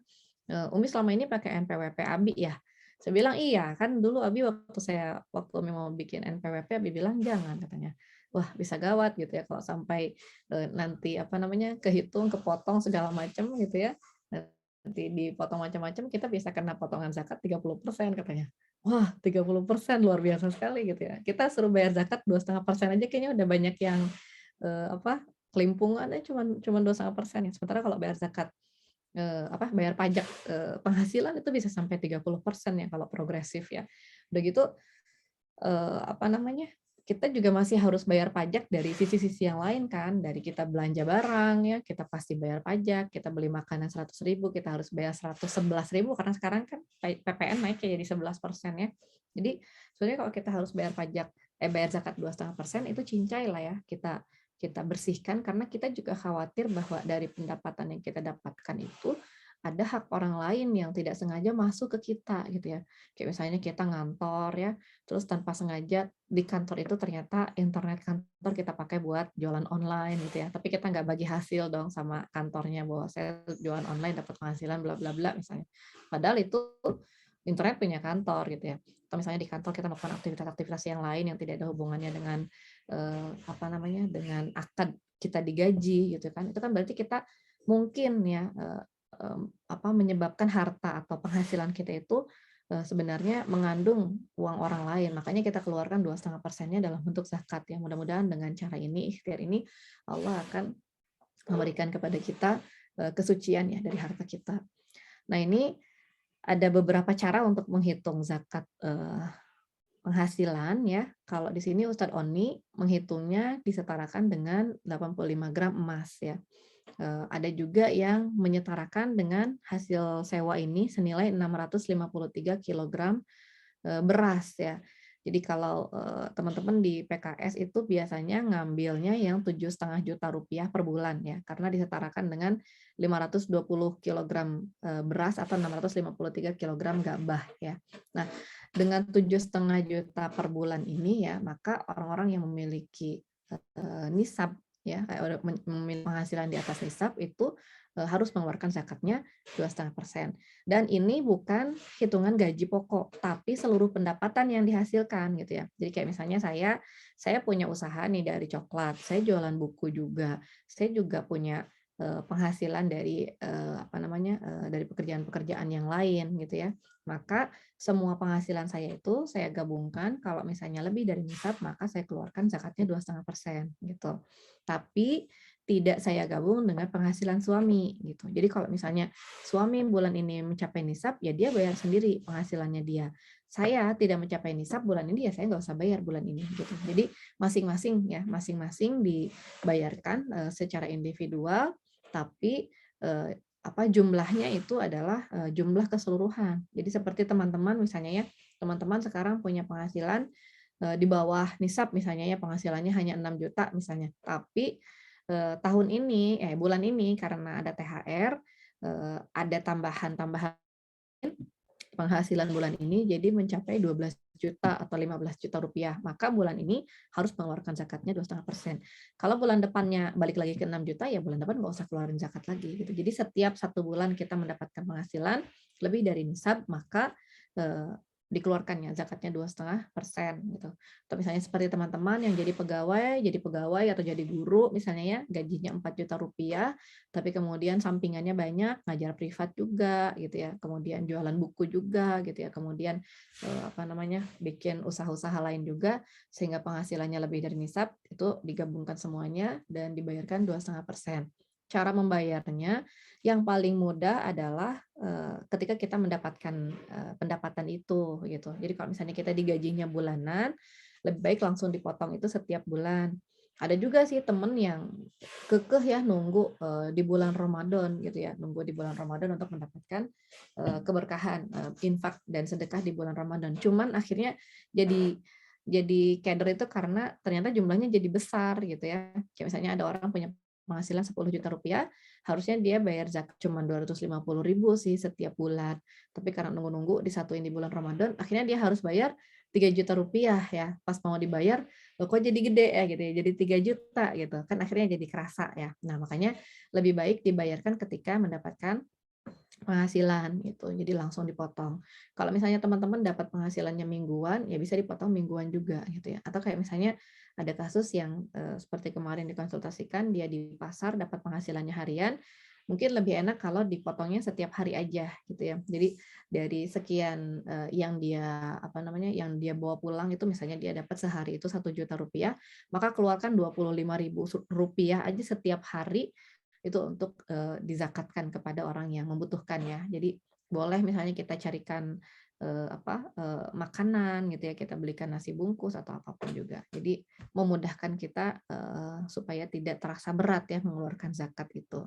"Umi selama ini pakai NPWP Abi ya?" Saya bilang, "Iya, kan dulu Abi waktu Umi mau bikin NPWP Abi bilang jangan," katanya. Wah, bisa gawat gitu ya kalau sampai nanti kehitung, kepotong segala macam gitu ya. Nanti dipotong macam-macam, kita bisa kena potongan zakat 30% katanya. Wah, 30% luar biasa sekali gitu ya. Kita suruh bayar zakat 2,5% aja kayaknya udah banyak yang kelimpungannya cuma 2,5% ya. Sementara kalau bayar zakat bayar pajak penghasilan itu bisa sampai 30% ya kalau progresif ya. Udah gitu kita juga masih harus bayar pajak dari sisi-sisi yang lain kan, dari kita belanja barang ya, kita pasti bayar pajak, kita beli makanan 100.000, kita harus bayar 111.000 karena sekarang kan PPN naik jadi 11% ya. Jadi sebenarnya kalau kita harus bayar bayar zakat 2,5% itu cincai lah ya, kita bersihkan, karena kita juga khawatir bahwa dari pendapatan yang kita dapatkan itu ada hak orang lain yang tidak sengaja masuk ke kita gitu ya. Kayak misalnya kita ngantor ya, terus tanpa sengaja di kantor itu ternyata internet kantor kita pakai buat jualan online gitu ya. Tapi kita nggak bagi hasil dong sama kantornya bahwa saya jualan online dapat penghasilan bla bla bla misalnya. Padahal itu internet punya kantor gitu ya. Atau misalnya di kantor kita melakukan aktivitas-aktivitas yang lain yang tidak ada hubungannya dengan apa namanya, dengan akad kita digaji gitu kan. Itu kan berarti kita mungkin ya apa menyebabkan harta atau penghasilan kita itu sebenarnya mengandung uang orang lain. Makanya kita keluarkan 2,5%-nya dalam bentuk zakat ya. Mudah-mudahan dengan cara ini, ikhtiar ini, Allah akan memberikan kepada kita kesucian ya dari harta kita. Nah, ini ada beberapa cara untuk menghitung zakat penghasilan ya. Kalau di sini Ustadz Oni menghitungnya disetarakan dengan 85 gram emas ya. Ada juga yang menyetarakan dengan hasil sewa ini senilai 653 kilogram beras ya. Jadi kalau teman-teman di PKS itu biasanya ngambilnya yang 7,5 juta rupiah per bulan ya, karena disetarakan dengan 520 kilogram beras atau 653 kilogram gabah ya. Nah, dengan 7,5 juta per bulan ini ya, maka orang-orang yang memiliki nisab ya, memiliki penghasilan di atas nisab itu harus mengeluarkan zakatnya 2,5%. Dan ini bukan hitungan gaji pokok, tapi seluruh pendapatan yang dihasilkan gitu ya. Jadi kayak misalnya saya punya usaha nih dari coklat, saya jualan buku juga, saya juga punya penghasilan dari apa namanya dari pekerjaan-pekerjaan yang lain gitu ya. Maka semua penghasilan saya itu saya gabungkan, kalau misalnya lebih dari nisab maka saya keluarkan zakatnya 2,5% gitu. Tapi tidak saya gabung dengan penghasilan suami gitu. Jadi kalau misalnya suami bulan ini mencapai nisab, ya dia bayar sendiri penghasilannya dia. Saya tidak mencapai nisab bulan ini, ya saya nggak usah bayar bulan ini gitu. Jadi masing-masing ya, masing-masing dibayarkan secara individual, tapi apa jumlahnya itu adalah jumlah keseluruhan. Jadi seperti teman-teman misalnya ya, teman-teman sekarang punya penghasilan di bawah nisab misalnya ya, penghasilannya hanya 6 juta misalnya, tapi tahun ini bulan ini karena ada THR ada tambahan penghasilan bulan ini jadi mencapai 12 juta atau 15 juta rupiah, maka bulan ini harus mengeluarkan zakatnya 2,5%. Kalau bulan depannya balik lagi ke 6 juta, ya bulan depan nggak usah keluarin zakat lagi gitu. Jadi setiap 1 bulan kita mendapatkan penghasilan lebih dari nisab, maka dikeluarkannya zakatnya 2,5% gitu. Atau misalnya seperti teman-teman yang jadi pegawai atau jadi guru misalnya ya, gajinya 4 juta rupiah, tapi kemudian sampingannya banyak, ngajar privat juga gitu ya, kemudian jualan buku juga gitu ya, kemudian apa namanya bikin usaha-usaha lain juga, sehingga penghasilannya lebih dari nisab, itu digabungkan semuanya dan dibayarkan 2,5%. Cara membayarnya yang paling mudah adalah ketika kita mendapatkan pendapatan itu gitu. Jadi kalau misalnya kita digajinya bulanan, lebih baik langsung dipotong itu setiap bulan. Ada juga sih temen yang kekeh ya nunggu di bulan Ramadan gitu ya, nunggu di bulan Ramadan untuk mendapatkan keberkahan infak dan sedekah di bulan Ramadan. Cuman akhirnya jadi keder itu karena ternyata jumlahnya jadi besar gitu ya. Kayak misalnya ada orang punya penghasilan 10 juta rupiah, harusnya dia bayar zakat cuma 250.000 sih setiap bulan. Tapi karena nunggu-nunggu disatuin di bulan Ramadan, akhirnya dia harus bayar 3 juta rupiah ya. Pas mau dibayar, loh kok jadi gede ya gitu ya, jadi 3 juta gitu. Kan akhirnya jadi kerasa ya. Nah, makanya lebih baik dibayarkan ketika mendapatkan penghasilan gitu. Jadi langsung dipotong. Kalau misalnya teman-teman dapat penghasilannya mingguan, ya bisa dipotong mingguan juga gitu ya. Atau kayak misalnya ada kasus yang seperti kemarin dikonsultasikan, dia di pasar dapat penghasilannya harian, mungkin lebih enak kalau dipotongnya setiap hari aja gitu ya. Jadi dari sekian yang dia apa namanya yang dia bawa pulang itu misalnya dia dapat sehari itu 1 juta rupiah, maka keluarkan 25.000 rupiah aja setiap hari itu untuk dizakatkan kepada orang yang membutuhkan ya. Jadi boleh misalnya kita carikan makanan gitu ya, kita belikan nasi bungkus atau apapun juga. Jadi memudahkan kita supaya tidak terasa berat ya mengeluarkan zakat itu.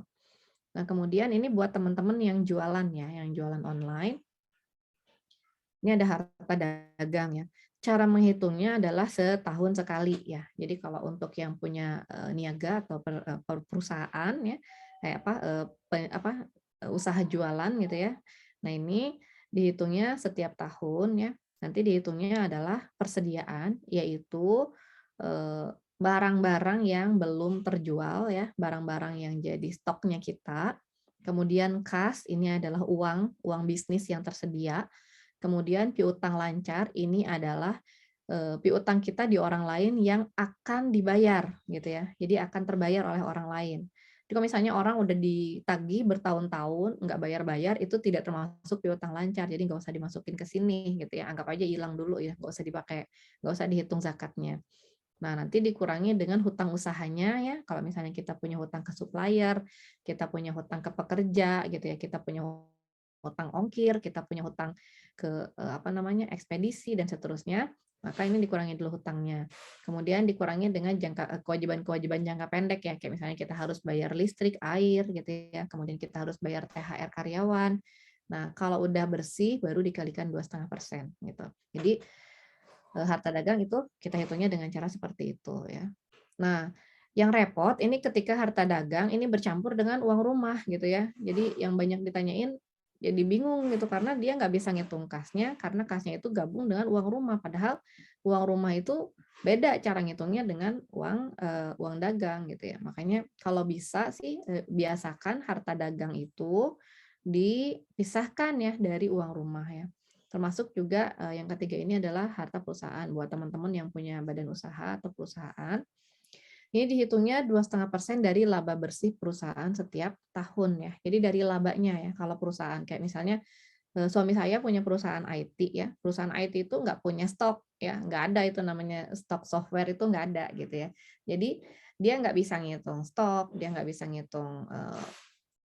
Nah, kemudian ini buat teman-teman yang jualan ya, yang jualan online. Ini ada harta dagang ya. Cara menghitungnya adalah setahun sekali ya. Jadi kalau untuk yang punya niaga atau perusahaan ya, kayak usaha jualan gitu ya. Nah, ini dihitungnya setiap tahun ya. Nanti dihitungnya adalah persediaan, yaitu barang-barang yang belum terjual ya, barang-barang yang jadi stoknya kita. Kemudian kas, ini adalah uang bisnis yang tersedia. Kemudian piutang lancar ini adalah piutang kita di orang lain yang akan dibayar gitu ya. Jadi akan terbayar oleh orang lain. Jadi kalau misalnya orang udah ditagih bertahun-tahun nggak bayar-bayar itu tidak termasuk piutang lancar. Jadi nggak usah dimasukin ke sini gitu ya. Anggap aja hilang dulu ya, nggak usah dipakai, nggak usah dihitung zakatnya. Nah, nanti dikurangi dengan hutang usahanya ya. Kalau misalnya kita punya hutang ke supplier, kita punya hutang ke pekerja gitu ya, kita punya hutang ongkir, kita punya hutang ke apa namanya ekspedisi dan seterusnya, maka ini dikurangi dulu hutangnya. Kemudian dikurangi dengan kewajiban-kewajiban jangka pendek ya, kayak misalnya kita harus bayar listrik, air gitu ya, kemudian kita harus bayar THR karyawan. Nah, kalau udah bersih baru dikalikan 2,5% gitu. Jadi harta dagang itu kita hitungnya dengan cara seperti itu ya. Nah, yang repot ini ketika harta dagang ini bercampur dengan uang rumah gitu ya. Jadi yang banyak ditanyain jadi bingung gitu karena dia nggak bisa ngitung kasnya karena kasnya itu gabung dengan uang rumah padahal uang rumah itu beda cara ngitungnya dengan uang dagang gitu ya. Makanya kalau bisa sih biasakan harta dagang itu dipisahkan ya dari uang rumah ya. Termasuk juga yang ketiga ini adalah harta perusahaan. Buat teman-teman yang punya badan usaha atau perusahaan, ini dihitungnya 2,5% dari laba bersih perusahaan setiap tahun ya. Jadi dari labanya ya, kalau perusahaan kayak misalnya suami saya punya perusahaan IT ya, perusahaan IT itu nggak punya stok ya, nggak ada itu namanya stok software itu nggak ada gitu ya. Jadi dia nggak bisa ngitung stok, dia nggak bisa ngitung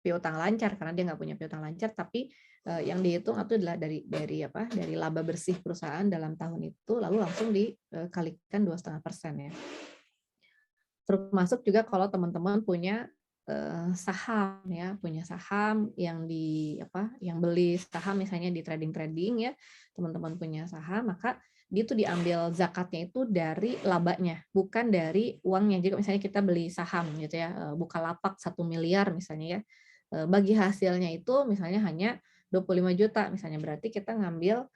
piutang lancar karena dia nggak punya piutang lancar, tapi yang dihitung itu adalah dari laba bersih perusahaan dalam tahun itu lalu langsung dikalikan 2,5% ya. Termasuk juga kalau teman-teman punya saham ya, punya saham yang yang beli saham misalnya di trading ya, teman-teman punya saham, maka dia tuh diambil zakatnya itu dari labanya, bukan dari uangnya. Jadi misalnya kita beli saham gitu ya, Bukalapak 1 miliar misalnya ya, bagi hasilnya itu misalnya hanya 25 juta misalnya, berarti kita ngambil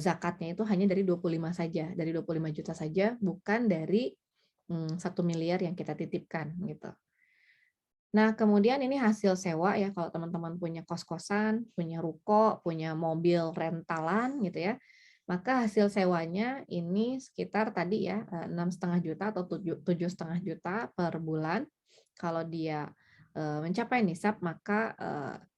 zakatnya itu hanya dari 25 saja, dari 25 juta saja, bukan dari 1 miliar yang kita titipkan gitu. Nah, kemudian ini hasil sewa ya, kalau teman-teman punya kos-kosan, punya ruko, punya mobil rentalan gitu ya, maka hasil sewanya ini sekitar tadi ya 6,5 juta atau 7,5 juta per bulan. Kalau dia mencapai nisab, maka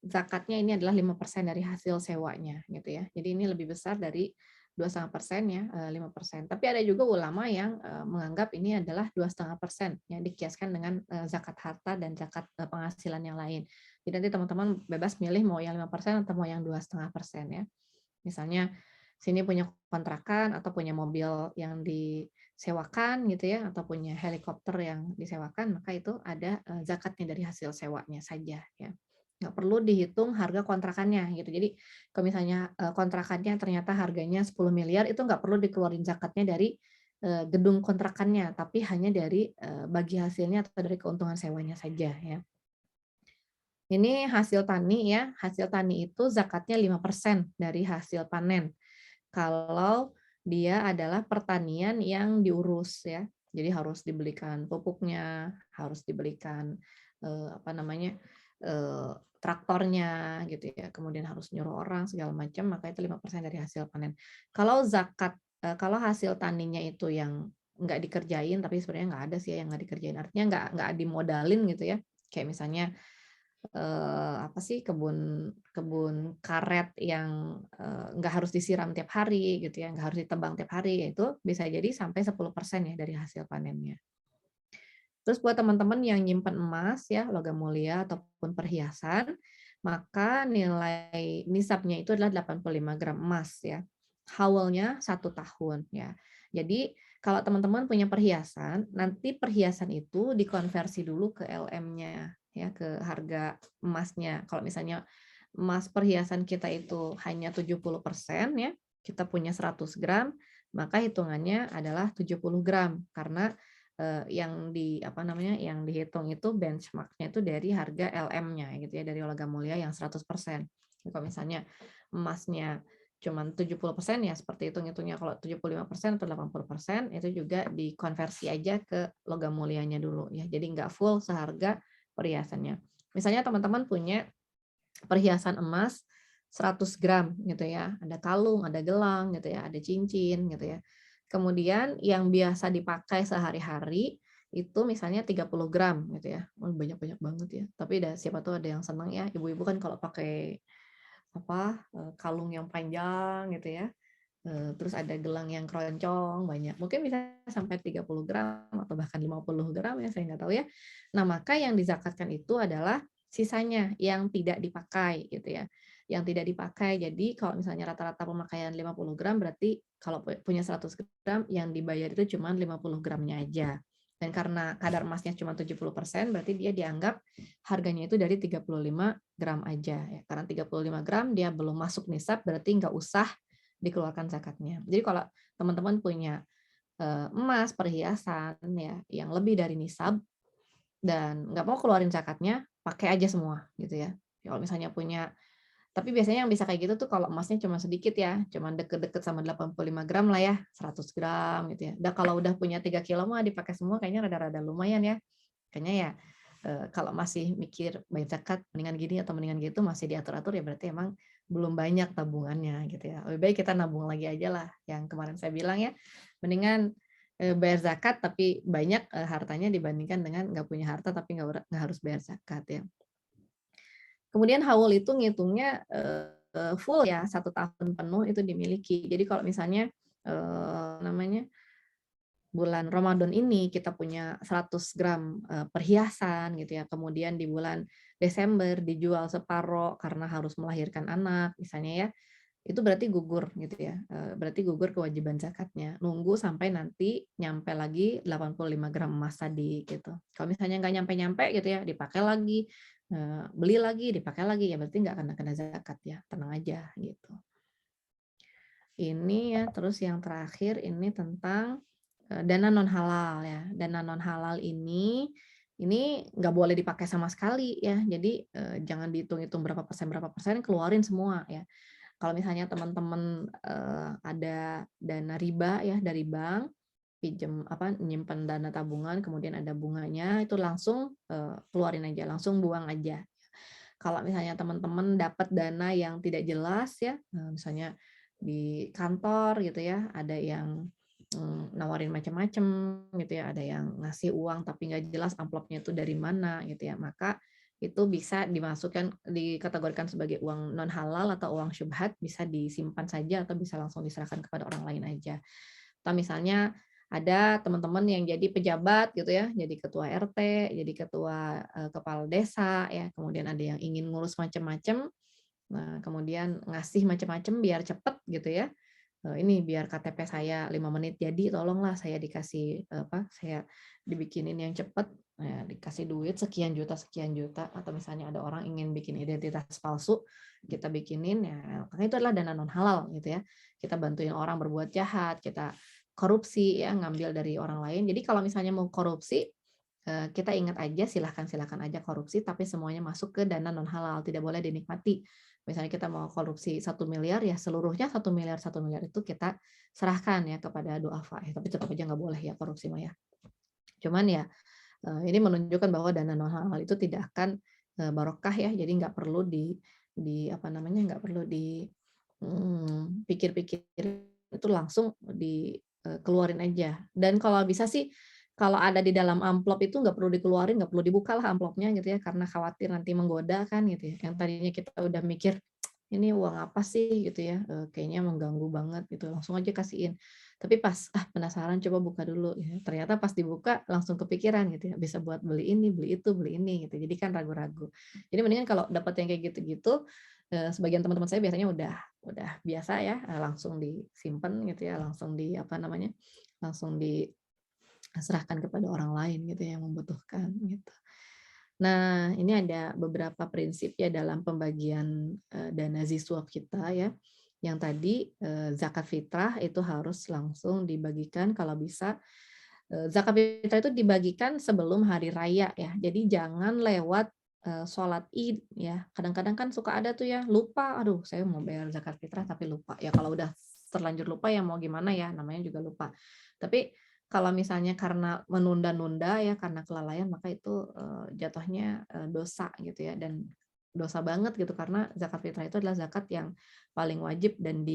zakatnya ini adalah 5% dari hasil sewanya gitu ya. Jadi ini lebih besar dari 2,5% ya, 5%. Tapi ada juga ulama yang menganggap ini adalah 2,5% yang dikiaskan dengan zakat harta dan zakat penghasilan yang lain. Jadi nanti teman-teman bebas milih mau yang 5% atau mau yang 2,5% ya. Misalnya sini punya kontrakan atau punya mobil yang disewakan gitu ya, atau punya helikopter yang disewakan, maka itu ada zakatnya dari hasil sewanya saja ya. Nggak perlu dihitung harga kontrakannya gitu. Jadi kalau misalnya kontrakannya ternyata harganya 10 miliar, itu nggak perlu dikeluarin zakatnya dari gedung kontrakannya, tapi hanya dari bagi hasilnya atau dari keuntungan sewanya saja ya. Ini hasil tani ya, hasil tani itu zakatnya 5% dari hasil panen. Kalau dia adalah pertanian yang diurus ya. Jadi harus dibelikan pupuknya, harus dibelikan traktornya gitu ya. Kemudian harus nyuruh orang segala macam, maka itu 5% dari hasil panen. Kalau kalau hasil taninya itu yang nggak dikerjain, tapi sebenarnya nggak ada sih yang nggak dikerjain. Artinya nggak dimodalin gitu ya. Kayak misalnya kebun karet yang nggak harus disiram tiap hari gitu ya, nggak harus ditebang tiap hari, itu bisa jadi sampai 10% ya dari hasil panennya. Terus buat teman-teman yang nyimpan emas ya, logam mulia ataupun perhiasan, maka nilai nisabnya itu adalah 85 gram emas ya. Haulnya 1 tahun ya. Jadi kalau teman-teman punya perhiasan, nanti perhiasan itu dikonversi dulu ke LM-nya ya, ke harga emasnya. Kalau misalnya emas perhiasan kita itu hanya 70% ya, kita punya 100 gram, maka hitungannya adalah 70 gram karena yang dihitung itu benchmark-nya itu dari harga LM-nya gitu ya, dari logam mulia yang 100%. Kalau misalnya emasnya cuma 70% ya seperti itu ngitungnya. Kalau 75% atau 80% itu juga dikonversi aja ke logam mulianya dulu ya. Jadi nggak full seharga perhiasannya. Misalnya teman-teman punya perhiasan emas 100 gram gitu ya. Ada kalung, ada gelang gitu ya, ada cincin gitu ya. Kemudian yang biasa dipakai sehari-hari itu misalnya 30 gram gitu ya. Banyak-banyak banget ya. Tapi siapa tuh ada yang senang ya. Ibu-ibu kan kalau pakai kalung yang panjang gitu ya. Terus ada gelang yang keroncong banyak. Mungkin bisa sampai 30 gram atau bahkan 50 gram ya, saya nggak tahu ya. Nah, maka yang dizakatkan itu adalah sisanya yang tidak dipakai gitu ya. Yang tidak dipakai. Jadi kalau misalnya rata-rata pemakaian 50 gram berarti kalau punya 100 gram yang dibayar itu cuma 50 gramnya aja. Dan karena kadar emasnya cuma 70%, berarti dia dianggap harganya itu dari 35 gram aja. Ya. Karena 35 gram dia belum masuk nisab, berarti nggak usah dikeluarkan zakatnya. Jadi kalau teman-teman punya emas, perhiasan ya yang lebih dari nisab dan nggak mau keluarin zakatnya, pakai aja semua gitu ya. Kalau misalnya punya, tapi biasanya yang bisa kayak gitu tuh kalau emasnya cuma sedikit ya, cuma deket-deket sama 85 gram lah ya, 100 gram gitu ya. Dan kalau udah punya 3 kilo mah dipakai semua kayaknya rada-rada lumayan ya. Kayaknya ya kalau masih mikir bayar zakat mendingan gini atau mendingan gitu masih diatur-atur ya berarti emang belum banyak tabungannya gitu ya. Lebih baik kita nabung lagi aja lah yang kemarin saya bilang ya. Mendingan bayar zakat tapi banyak hartanya dibandingkan dengan nggak punya harta tapi nggak harus bayar zakat ya. Kemudian haul itu ngitungnya full ya 1 tahun penuh itu dimiliki. Jadi kalau misalnya namanya bulan Ramadan ini kita punya 100 gram perhiasan gitu ya. Kemudian di bulan Desember dijual separoh karena harus melahirkan anak misalnya ya. Itu berarti gugur gitu ya. Berarti gugur kewajiban zakatnya. Nunggu sampai nanti nyampe lagi 85 gram emas tadi gitu. Kalau misalnya nggak nyampe-nyampe gitu ya, dipakai lagi, beli lagi, dipakai lagi ya berarti nggak kena zakat ya. Tenang aja gitu. Ini ya, terus yang terakhir ini tentang dana non halal ya. Dana non halal ini nggak boleh dipakai sama sekali ya. Jadi jangan dihitung-hitung berapa persen keluarin semua ya. Kalau misalnya teman-teman ada dana riba ya dari bank, pinjam nyimpan dana tabungan, kemudian ada bunganya, itu langsung keluarin aja, langsung buang aja. Kalau misalnya teman-teman dapat dana yang tidak jelas ya, misalnya di kantor gitu ya, ada yang nawarin macam-macam gitu ya, ada yang ngasih uang tapi nggak jelas amplopnya itu dari mana gitu ya, maka itu bisa dikategorikan sebagai uang non halal atau uang syubhat, bisa disimpan saja atau bisa langsung diserahkan kepada orang lain aja. Atau misalnya ada teman-teman yang jadi pejabat gitu ya, jadi ketua RT, jadi ketua kepala desa ya, kemudian ada yang ingin ngurus macam-macam, nah kemudian ngasih macam-macam biar cepet gitu ya. Ini biar KTP saya 5 menit jadi, tolonglah saya dikasih saya dibikinin yang cepet, dikasih duit sekian juta, atau misalnya ada orang ingin bikin identitas palsu, kita bikinin ya, karena itu adalah dana non halal gitu ya. Kita bantuin orang berbuat jahat, kita korupsi ya, ngambil dari orang lain. Jadi kalau misalnya mau korupsi, kita ingat aja silahkan aja korupsi, tapi semuanya masuk ke dana non halal, tidak boleh dinikmati. Misalnya kita mau korupsi 1 miliar ya seluruhnya 1 miliar itu kita serahkan ya kepada duafa. Tapi tetap aja nggak boleh ya korupsi mah ya. Cuman ya ini menunjukkan bahwa dana non halal itu tidak akan barokah ya. Jadi nggak perlu nggak perlu pikir-pikir, itu langsung dikeluarin aja. Dan kalau bisa sih kalau ada di dalam amplop itu nggak perlu dikeluarin, nggak perlu dibuka lah amplopnya gitu ya, karena khawatir nanti menggoda kan gitu ya. Yang tadinya kita udah mikir, ini uang apa sih gitu ya, kayaknya mengganggu banget gitu, langsung aja kasihin. Tapi pas, penasaran coba buka dulu ya, ternyata pas dibuka langsung kepikiran gitu ya, bisa buat beli ini, beli itu, beli ini gitu, jadi kan ragu-ragu. Jadi mendingan kalau dapat yang kayak gitu-gitu, sebagian teman-teman saya biasanya udah biasa ya, langsung disimpan gitu ya, langsung langsung diserahkan kepada orang lain gitu yang membutuhkan gitu. Nah, ini ada beberapa prinsip ya dalam pembagian dana ziswaf kita ya. Yang tadi zakat fitrah itu harus langsung dibagikan kalau bisa. Zakat fitrah itu dibagikan sebelum hari raya ya. Jadi jangan lewat sholat Id ya. Kadang-kadang kan suka ada tuh ya lupa, aduh saya mau bayar zakat fitrah tapi lupa. Ya kalau udah terlanjur lupa ya mau gimana ya, namanya juga lupa. Tapi kalau misalnya karena menunda-nunda ya karena kelalaian maka itu jatuhnya dosa gitu ya, dan dosa banget gitu, karena zakat fitrah itu adalah zakat yang paling wajib dan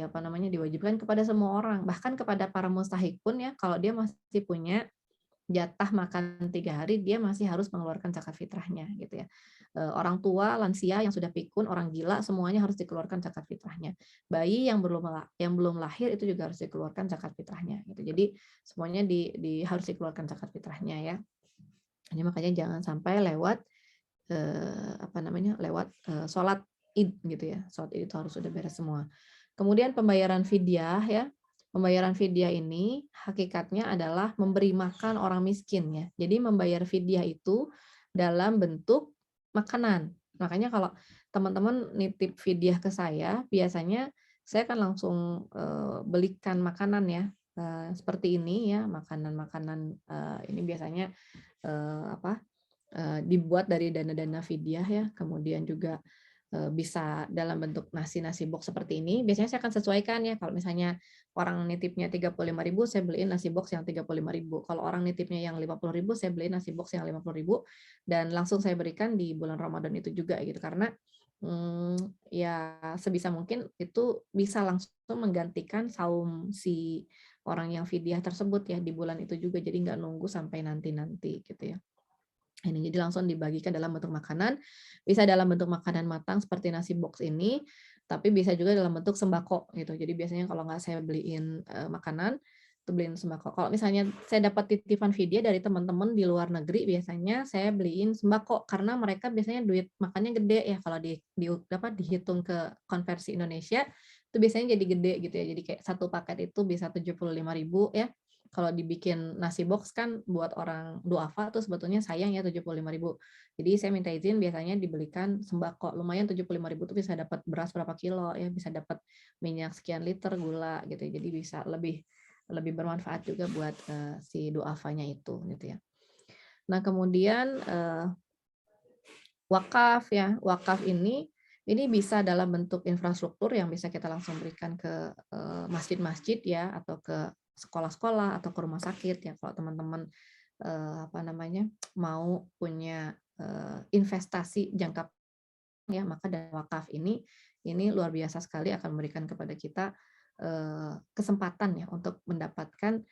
apa namanya, diwajibkan kepada semua orang, bahkan kepada para mustahik pun ya, kalau dia masih punya jatah makan 3 hari, dia masih harus mengeluarkan zakat fitrahnya gitu ya. Orang tua, lansia yang sudah pikun, orang gila, semuanya harus dikeluarkan zakat fitrahnya. Bayi yang belum lahir itu juga harus dikeluarkan zakat fitrahnya gitu. Jadi semuanya harus dikeluarkan zakat fitrahnya ya. Jadi makanya jangan sampai lewat sholat Id gitu ya. Sholat Id itu harus sudah beres semua. Kemudian pembayaran fidyah ya. Pembayaran fidyah ini hakikatnya adalah memberi makan orang miskin ya. Jadi membayar fidyah itu dalam bentuk makanan. Makanya kalau teman-teman nitip fidyah ke saya, biasanya saya kan langsung belikan makanan ya. Seperti ini ya, makanan-makanan ini biasanya dibuat dari dana-dana fidyah ya, kemudian juga bisa dalam bentuk nasi box seperti ini. Biasanya saya akan sesuaikan ya, kalau misalnya orang nitipnya 35.000, saya beliin nasi box yang 35.000. Kalau orang nitipnya yang 50.000, saya beliin nasi box yang 50.000 dan langsung saya berikan di bulan Ramadan itu juga gitu, karena ya sebisa mungkin itu bisa langsung menggantikan saum si orang yang fidyah tersebut ya di bulan itu juga, jadi nggak nunggu sampai nanti-nanti gitu ya. Ini jadi langsung dibagikan dalam bentuk makanan, bisa dalam bentuk makanan matang seperti nasi box ini, tapi bisa juga dalam bentuk sembako gitu. Jadi biasanya kalau nggak saya beliin makanan, itu beliin sembako. Kalau misalnya saya dapat titipan fidyah dari teman-teman di luar negeri, biasanya saya beliin sembako karena mereka biasanya duit makannya gede ya, kalau dihitung ke konversi Indonesia itu biasanya jadi gede gitu ya. Jadi kayak satu paket itu bisa 75.000 ya. Kalau dibikin nasi box kan buat orang duafa tuh sebetulnya sayang ya 75.000. Jadi saya minta izin biasanya dibelikan sembako. Lumayan 75.000 tuh bisa dapat beras berapa kilo ya, bisa dapat minyak sekian liter, gula gitu. Jadi bisa lebih bermanfaat juga buat si duafanya itu gitu ya. Nah, kemudian wakaf ya. Wakaf ini bisa dalam bentuk infrastruktur yang bisa kita langsung berikan ke masjid-masjid ya, atau ke sekolah-sekolah atau ke rumah sakit ya, kalau teman-teman mau punya investasi jangka ya, maka dana wakaf ini luar biasa sekali, akan memberikan kepada kita kesempatan ya untuk mendapatkan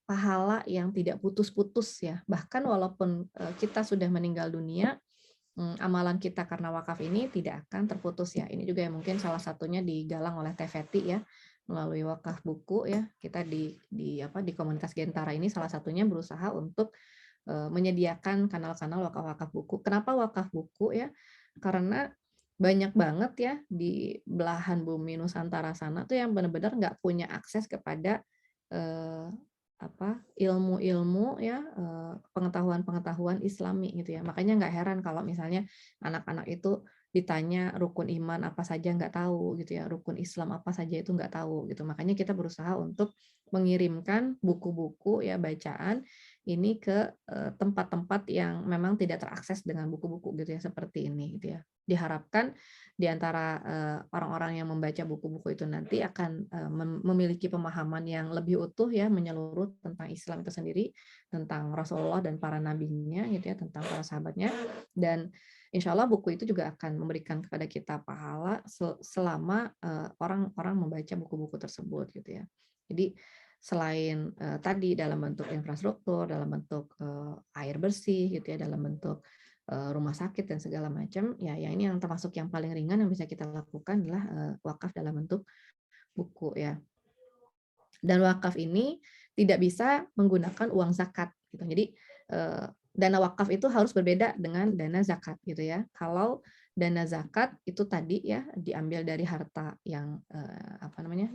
pahala yang tidak putus-putus ya. Bahkan walaupun kita sudah meninggal dunia, amalan kita karena wakaf ini tidak akan terputus ya. Ini juga yang mungkin salah satunya digalang oleh TVT ya, melalui wakaf buku ya. Kita di komunitas Gentara ini salah satunya berusaha untuk menyediakan kanal-kanal wakaf buku. Kenapa wakaf buku ya? Karena banyak banget ya di belahan bumi Nusantara sana tuh yang benar-benar nggak punya akses kepada ilmu-ilmu ya, pengetahuan-pengetahuan Islami gitu ya. Makanya nggak heran kalau misalnya anak-anak itu ditanya rukun iman apa saja nggak tahu gitu ya, rukun Islam apa saja itu nggak tahu gitu. Makanya kita berusaha untuk mengirimkan buku-buku ya, bacaan ini ke tempat-tempat yang memang tidak terakses dengan buku-buku gitu ya, seperti ini gitu ya. Diharapkan di antara orang-orang yang membaca buku-buku itu nanti akan memiliki pemahaman yang lebih utuh ya, menyeluruh tentang Islam itu sendiri, tentang Rasulullah dan para nabinya gitu ya, tentang para sahabatnya, dan insya Allah buku itu juga akan memberikan kepada kita pahala selama orang-orang membaca buku-buku tersebut gitu ya. Jadi selain tadi dalam bentuk infrastruktur, dalam bentuk air bersih gitu ya, dalam bentuk rumah sakit dan segala macam ya, ini yang termasuk yang paling ringan yang bisa kita lakukan adalah wakaf dalam bentuk buku ya. Dan wakaf ini tidak bisa menggunakan uang zakat gitu. Jadi dana wakaf itu harus berbeda dengan dana zakat gitu ya. Kalau dana zakat itu tadi ya diambil dari harta yang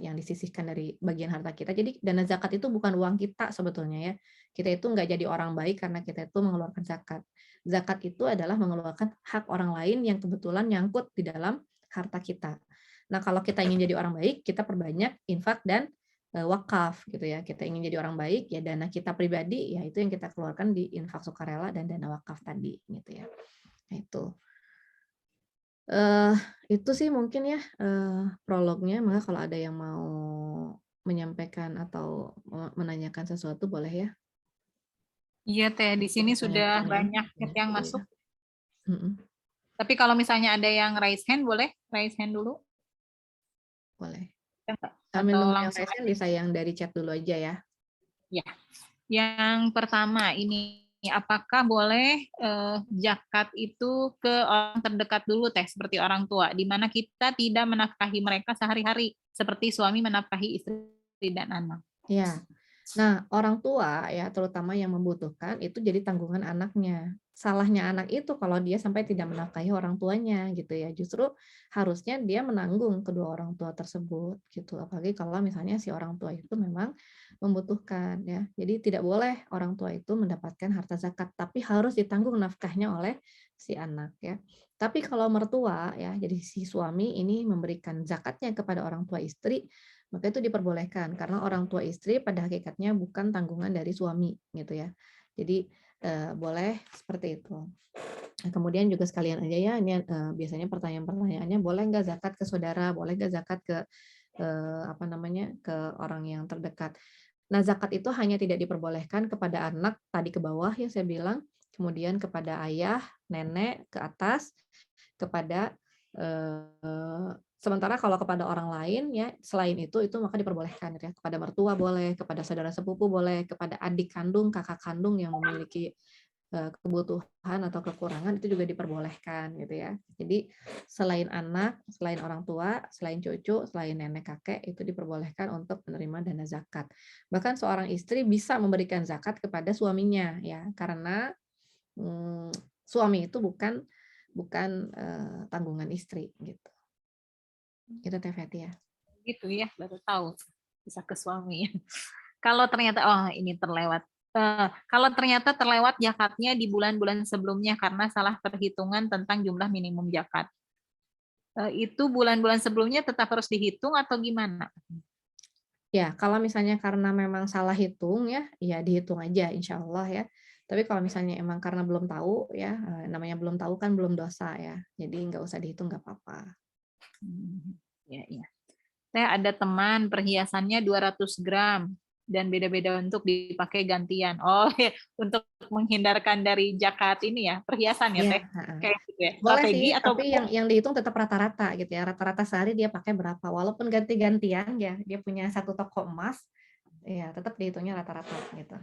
yang disisihkan dari bagian harta kita. Jadi dana zakat itu bukan uang kita sebetulnya ya. Kita itu nggak jadi orang baik karena kita itu mengeluarkan zakat. Zakat itu adalah mengeluarkan hak orang lain yang kebetulan nyangkut di dalam harta kita. Nah, kalau kita ingin jadi orang baik, kita perbanyak infak dan wakaf gitu ya. Kita ingin jadi orang baik ya, dana kita pribadi ya itu yang kita keluarkan di infak sukarela dan dana wakaf tadi gitu ya. Nah, itu sih mungkin ya prolognya. Maka kalau ada yang mau menyampaikan atau menanyakan sesuatu boleh ya. Iya Teh, di sini sudah Tanyakan ya. banyak chat yang masuk. Mm-mm, Tapi kalau misalnya ada yang raise hand, boleh raise hand dulu? boleh. Enggak? Sambil Atau nunggu yang langsung raise hand aja? bisa yang dari chat dulu aja ya. Ya. Yang pertama ini, apakah boleh zakat itu ke orang terdekat dulu teh, seperti orang tua, di mana kita tidak menafkahi mereka sehari-hari, seperti suami menafkahi istri dan anak. Ya. Nah, orang tua ya, terutama yang membutuhkan itu jadi tanggungan anaknya. Salahnya anak itu kalau dia sampai tidak menafkahi orang tuanya gitu ya. Justru harusnya dia menanggung kedua orang tua tersebut gitu. Apalagi kalau misalnya si orang tua itu memang membutuhkan ya. Jadi tidak boleh orang tua itu mendapatkan harta zakat, tapi harus ditanggung nafkahnya oleh si anak ya. Tapi kalau mertua ya, jadi si suami ini memberikan zakatnya kepada orang tua istri, maka itu diperbolehkan karena orang tua istri pada hakikatnya bukan tanggungan dari suami gitu ya. Jadi boleh seperti itu. Nah, kemudian juga sekalian aja ya, ini biasanya pertanyaan-pertanyaannya, boleh nggak zakat ke saudara, boleh nggak zakat ke apa namanya, ke orang yang terdekat. Nah, zakat itu hanya tidak diperbolehkan kepada anak tadi ke bawah ya saya bilang, kemudian kepada ayah, nenek ke atas, kepada sementara kalau kepada orang lain ya selain itu maka diperbolehkan ya, kepada mertua boleh, kepada saudara sepupu boleh, kepada adik kandung, kakak kandung yang memiliki kebutuhan atau kekurangan itu juga diperbolehkan gitu ya. Jadi selain anak, selain orang tua, selain cucu, selain nenek kakek itu diperbolehkan untuk menerima dana zakat. Bahkan seorang istri bisa memberikan zakat kepada suaminya ya, karena suami itu bukan tanggungan istri gitu. Itu Teh Feti ya. Gitu ya, baru tahu bisa ke suami. Kalau ternyata ini terlewat. Kalau ternyata terlewat zakatnya di bulan-bulan sebelumnya karena salah perhitungan tentang jumlah minimum zakat. Itu bulan-bulan sebelumnya tetap harus dihitung atau gimana? Ya, kalau misalnya karena memang salah hitung ya, ya dihitung aja insya Allah ya. Tapi kalau misalnya emang karena belum tahu ya, namanya belum tahu kan belum dosa ya. Jadi nggak usah dihitung nggak apa-apa. Ya, ya. Saya ada teman perhiasannya 200 gram dan beda-beda untuk dipakai gantian. Oh, ya, untuk menghindarkan dari zakat ini ya, perhiasan ya, Iya, Teh. Kayak gitu ya. boleh sih, Strategi atau tapi yang dihitung tetap rata-rata gitu ya. Rata-rata sehari dia pakai berapa. Walaupun ganti-gantian ya, dia punya satu toko emas, ya tetap dihitungnya rata-rata gitu.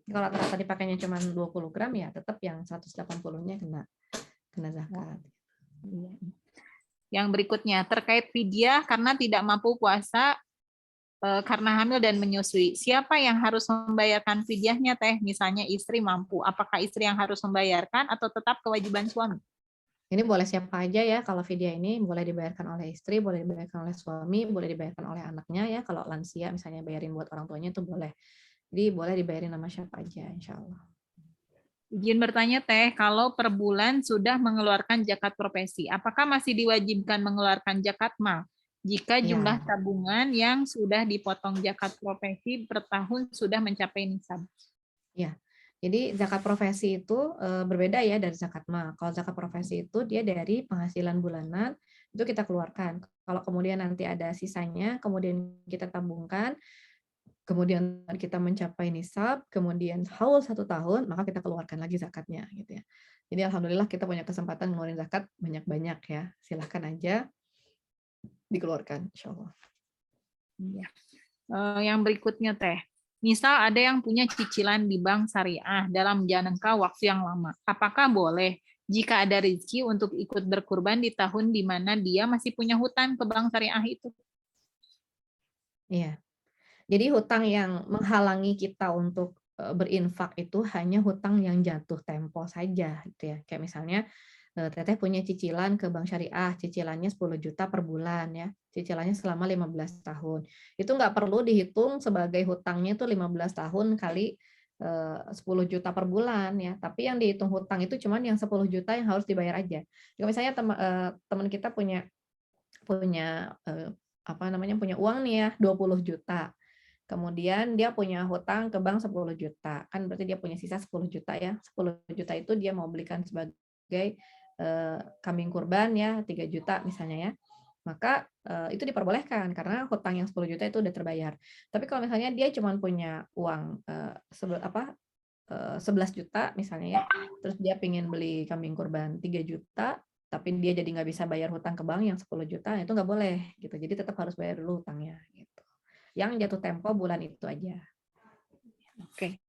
Kalau rata-rata dipakainya cuma 20 gram ya tetap yang 180-nya kena zakat. Iya. Yang berikutnya, terkait fidyah karena tidak mampu puasa karena hamil dan menyusui. Siapa yang harus membayarkan fidyahnya, Teh? Misalnya istri mampu. Apakah istri yang harus membayarkan atau tetap kewajiban suami? Ini boleh siapa aja ya, kalau fidyah ini boleh dibayarkan oleh istri, boleh dibayarkan oleh suami, boleh dibayarkan oleh anaknya ya. Kalau lansia misalnya bayarin buat orang tuanya itu boleh. Jadi boleh dibayarin sama siapa aja insya Allah. Izin bertanya, Teh, kalau per bulan sudah mengeluarkan zakat profesi, apakah masih diwajibkan mengeluarkan zakat mal jika jumlah Ya, tabungan yang sudah dipotong zakat profesi per tahun sudah mencapai nisab? ya. Jadi zakat profesi itu berbeda ya dari zakat mal. Kalau zakat profesi itu dia dari penghasilan bulanan itu kita keluarkan. Kalau kemudian nanti ada sisanya, kemudian kita tabungkan, kemudian kita mencapai nisab, kemudian haul 1 tahun, maka kita keluarkan lagi zakatnya gitu ya. Jadi alhamdulillah kita punya kesempatan ngeluarin zakat banyak-banyak ya. Silahkan aja dikeluarkan insya Allah. Ya. Yang berikutnya, Teh. Misal ada yang punya cicilan di bank syariah dalam jangka waktu yang lama. Apakah boleh jika ada rezeki untuk ikut berkurban di tahun di mana dia masih punya hutang ke bank syariah itu? Iya. Jadi hutang yang menghalangi kita untuk berinfak itu hanya hutang yang jatuh tempo saja gitu ya. Kayak misalnya Teteh punya cicilan ke bank syariah, cicilannya 10 juta per bulan ya. Cicilannya selama 15 tahun. Itu nggak perlu dihitung sebagai hutangnya itu 15 tahun kali 10 juta per bulan ya. Tapi yang dihitung hutang itu cuma yang 10 juta yang harus dibayar aja. Kalau misalnya teman kita punya punya apa namanya punya uang nih ya 20 juta. Kemudian dia punya hutang ke bank 10 juta. Kan berarti dia punya sisa 10 juta ya. 10 juta itu dia mau belikan sebagai kambing kurban ya 3 juta misalnya ya. Maka itu diperbolehkan karena hutang yang 10 juta itu udah terbayar. Tapi kalau misalnya dia cuma punya uang 11 juta misalnya ya, terus dia pengen beli kambing kurban 3 juta, tapi dia jadi nggak bisa bayar hutang ke bank yang 10 juta, itu nggak boleh gitu. Jadi tetap harus bayar dulu hutangnya gitu. Yang jatuh tempo bulan itu aja. Oke.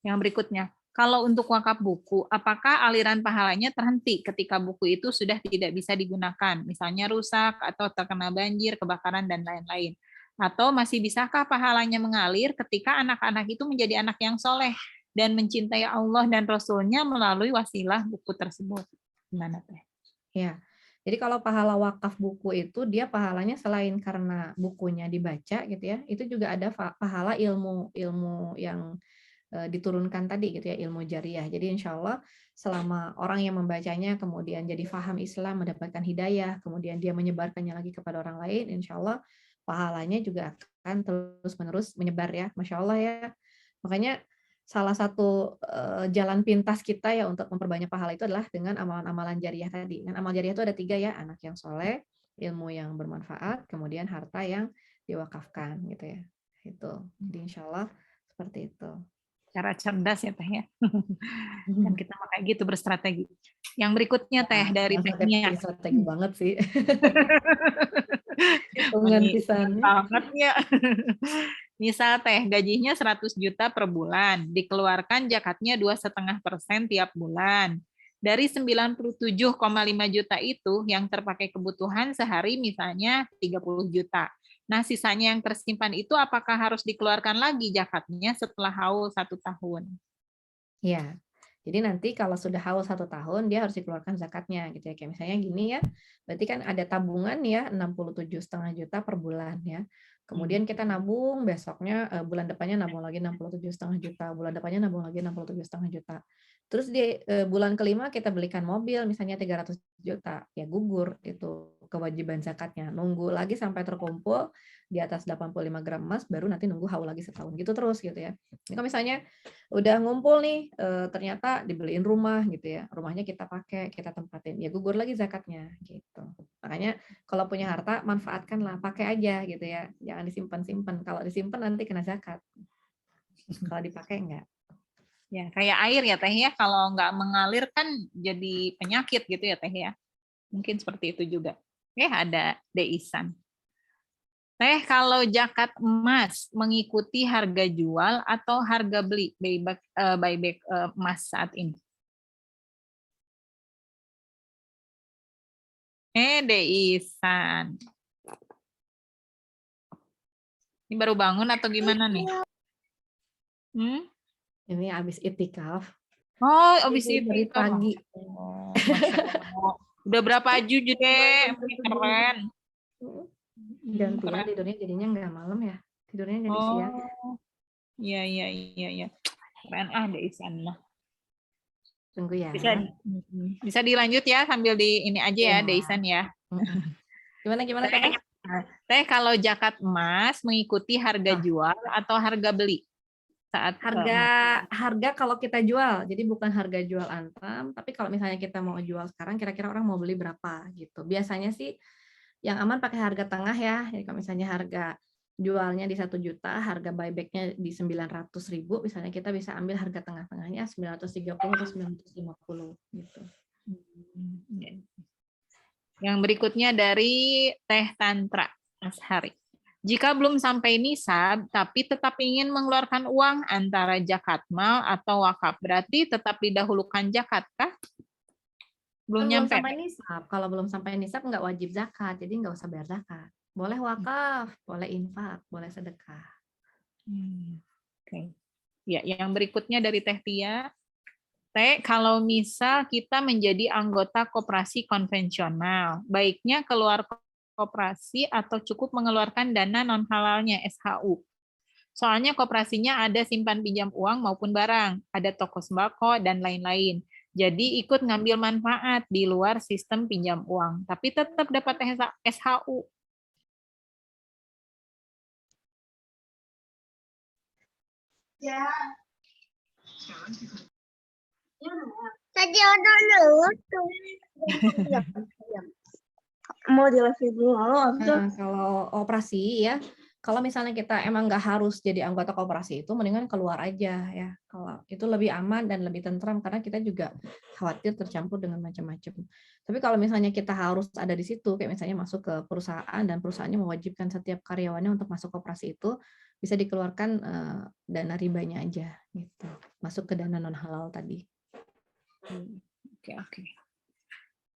Yang berikutnya, kalau untuk wakaf buku, apakah aliran pahalanya terhenti ketika buku itu sudah tidak bisa digunakan, misalnya rusak atau terkena banjir, kebakaran, dan lain-lain? Atau masih bisakah pahalanya mengalir ketika anak-anak itu menjadi anak yang soleh dan mencintai Allah dan Rasul-Nya melalui wasilah buku tersebut? Gimana Teh? Ya, jadi kalau pahala wakaf buku itu dia pahalanya selain karena bukunya dibaca gitu ya, itu juga ada pahala ilmu yang diturunkan tadi gitu ya, ilmu jariah. Jadi insya Allah selama orang yang membacanya kemudian jadi faham Islam, mendapatkan hidayah, kemudian dia menyebarkannya lagi kepada orang lain, insya Allah pahalanya juga akan terus-menerus menyebar ya, Masya Allah ya. Makanya salah satu jalan pintas kita ya untuk memperbanyak pahala itu adalah dengan amalan-amalan jariah tadi. Dan amal jariah itu ada 3 ya, anak yang soleh, ilmu yang bermanfaat, kemudian harta yang diwakafkan gitu ya. Itu. Jadi insya Allah seperti itu. Cara cerdas ya Teh ya. Kan kita kayak gitu berstrategi. Yang berikutnya Teh dari Tehnya. Strategi banget sih. Hitungan pisannya. Bangetnya. Misal Teh gajinya 100 juta per bulan, dikeluarkan zakatnya 2,5% tiap bulan. Dari 97,5 juta itu yang terpakai kebutuhan sehari misalnya 30 juta. Nah, sisanya yang tersimpan itu apakah harus dikeluarkan lagi zakatnya setelah haul 1 tahun? Ya, jadi nanti kalau sudah haul 1 tahun, dia harus dikeluarkan zakatnya gitu ya. Kayak misalnya gini ya, berarti kan ada tabungan ya 67,5 juta per bulan ya. Kemudian kita nabung, besoknya bulan depannya nabung lagi 67,5 juta, bulan depannya nabung lagi 67,5 juta. Terus di bulan kelima kita belikan mobil misalnya 300 juta, ya gugur itu kewajiban zakatnya. Nunggu lagi sampai terkumpul di atas 85 gram emas, baru nanti nunggu haul lagi setahun gitu terus gitu ya. Ini kalau misalnya udah ngumpul nih, ternyata dibeliin rumah gitu ya, rumahnya kita pakai, kita tempatin, ya gugur lagi zakatnya gitu. Makanya kalau punya harta manfaatkanlah, pakai aja gitu ya, jangan disimpan-simpan. Kalau disimpan nanti kena zakat. Kalau dipakai enggak. Ya, kayak air ya Teh ya, kalau nggak mengalir kan jadi penyakit gitu ya Teh ya. Mungkin seperti itu juga. Ada Deisan. Teh, kalau zakat emas mengikuti harga jual atau harga beli buyback emas saat ini? Deisan. Ini baru bangun atau gimana nih? Ini habis itikaf. Oh, habis dari itu pagi. Oh, Masya Allah. Udah berapa jujur deh, keren. Gantian tidurnya jadinya nggak malam ya, tidurnya jadi siang. Iya. Keren Deisan lah. Tunggu ya. Bisa dilanjut ya sambil di ini aja ya, Deisan ya. Gimana Teh, kalau zakat emas mengikuti harga jual atau harga beli? Saat harga kalau kita jual, jadi bukan harga jual antam, tapi kalau misalnya kita mau jual sekarang, kira-kira orang mau beli berapa gitu. Biasanya sih yang aman pakai harga tengah ya. Jadi kalau misalnya harga jualnya di 1 juta, harga buybacknya di 900.000, misalnya kita bisa ambil harga tengah-tengahnya 930 atau 950 gitu. Yang berikutnya dari Teh Tantra Ashari. Jika belum sampai nisab, tapi tetap ingin mengeluarkan uang antara zakat mal atau wakaf, berarti tetap didahulukan zakat kah? Belum nyampe. Sampai nisab. Kalau belum sampai nisab nggak wajib zakat, jadi nggak usah bayar zakat. Boleh wakaf, boleh infak, boleh sedekah. Oke. Ya, yang berikutnya dari Teh Tia. Teh, kalau misal kita menjadi anggota koperasi konvensional, baiknya keluar koperasi atau cukup mengeluarkan dana non halalnya SHU. Soalnya koperasinya ada simpan pinjam uang maupun barang, ada toko sembako dan lain-lain. Jadi ikut ngambil manfaat di luar sistem pinjam uang, tapi tetap dapat SHU. Ya. Tadi dulu. Mau jelasin dulu. Kalau operasi ya, Kalau misalnya kita emang nggak harus jadi anggota koperasi itu, mendingan keluar aja ya. Kalau itu lebih aman dan lebih tentram karena kita juga khawatir tercampur dengan macam-macam. Tapi kalau misalnya kita harus ada di situ, kayak misalnya masuk ke perusahaan dan perusahaannya mewajibkan setiap karyawannya untuk masuk koperasi itu, bisa dikeluarkan dana ribanya aja gitu. Masuk ke dana non halal tadi. Oke, oke.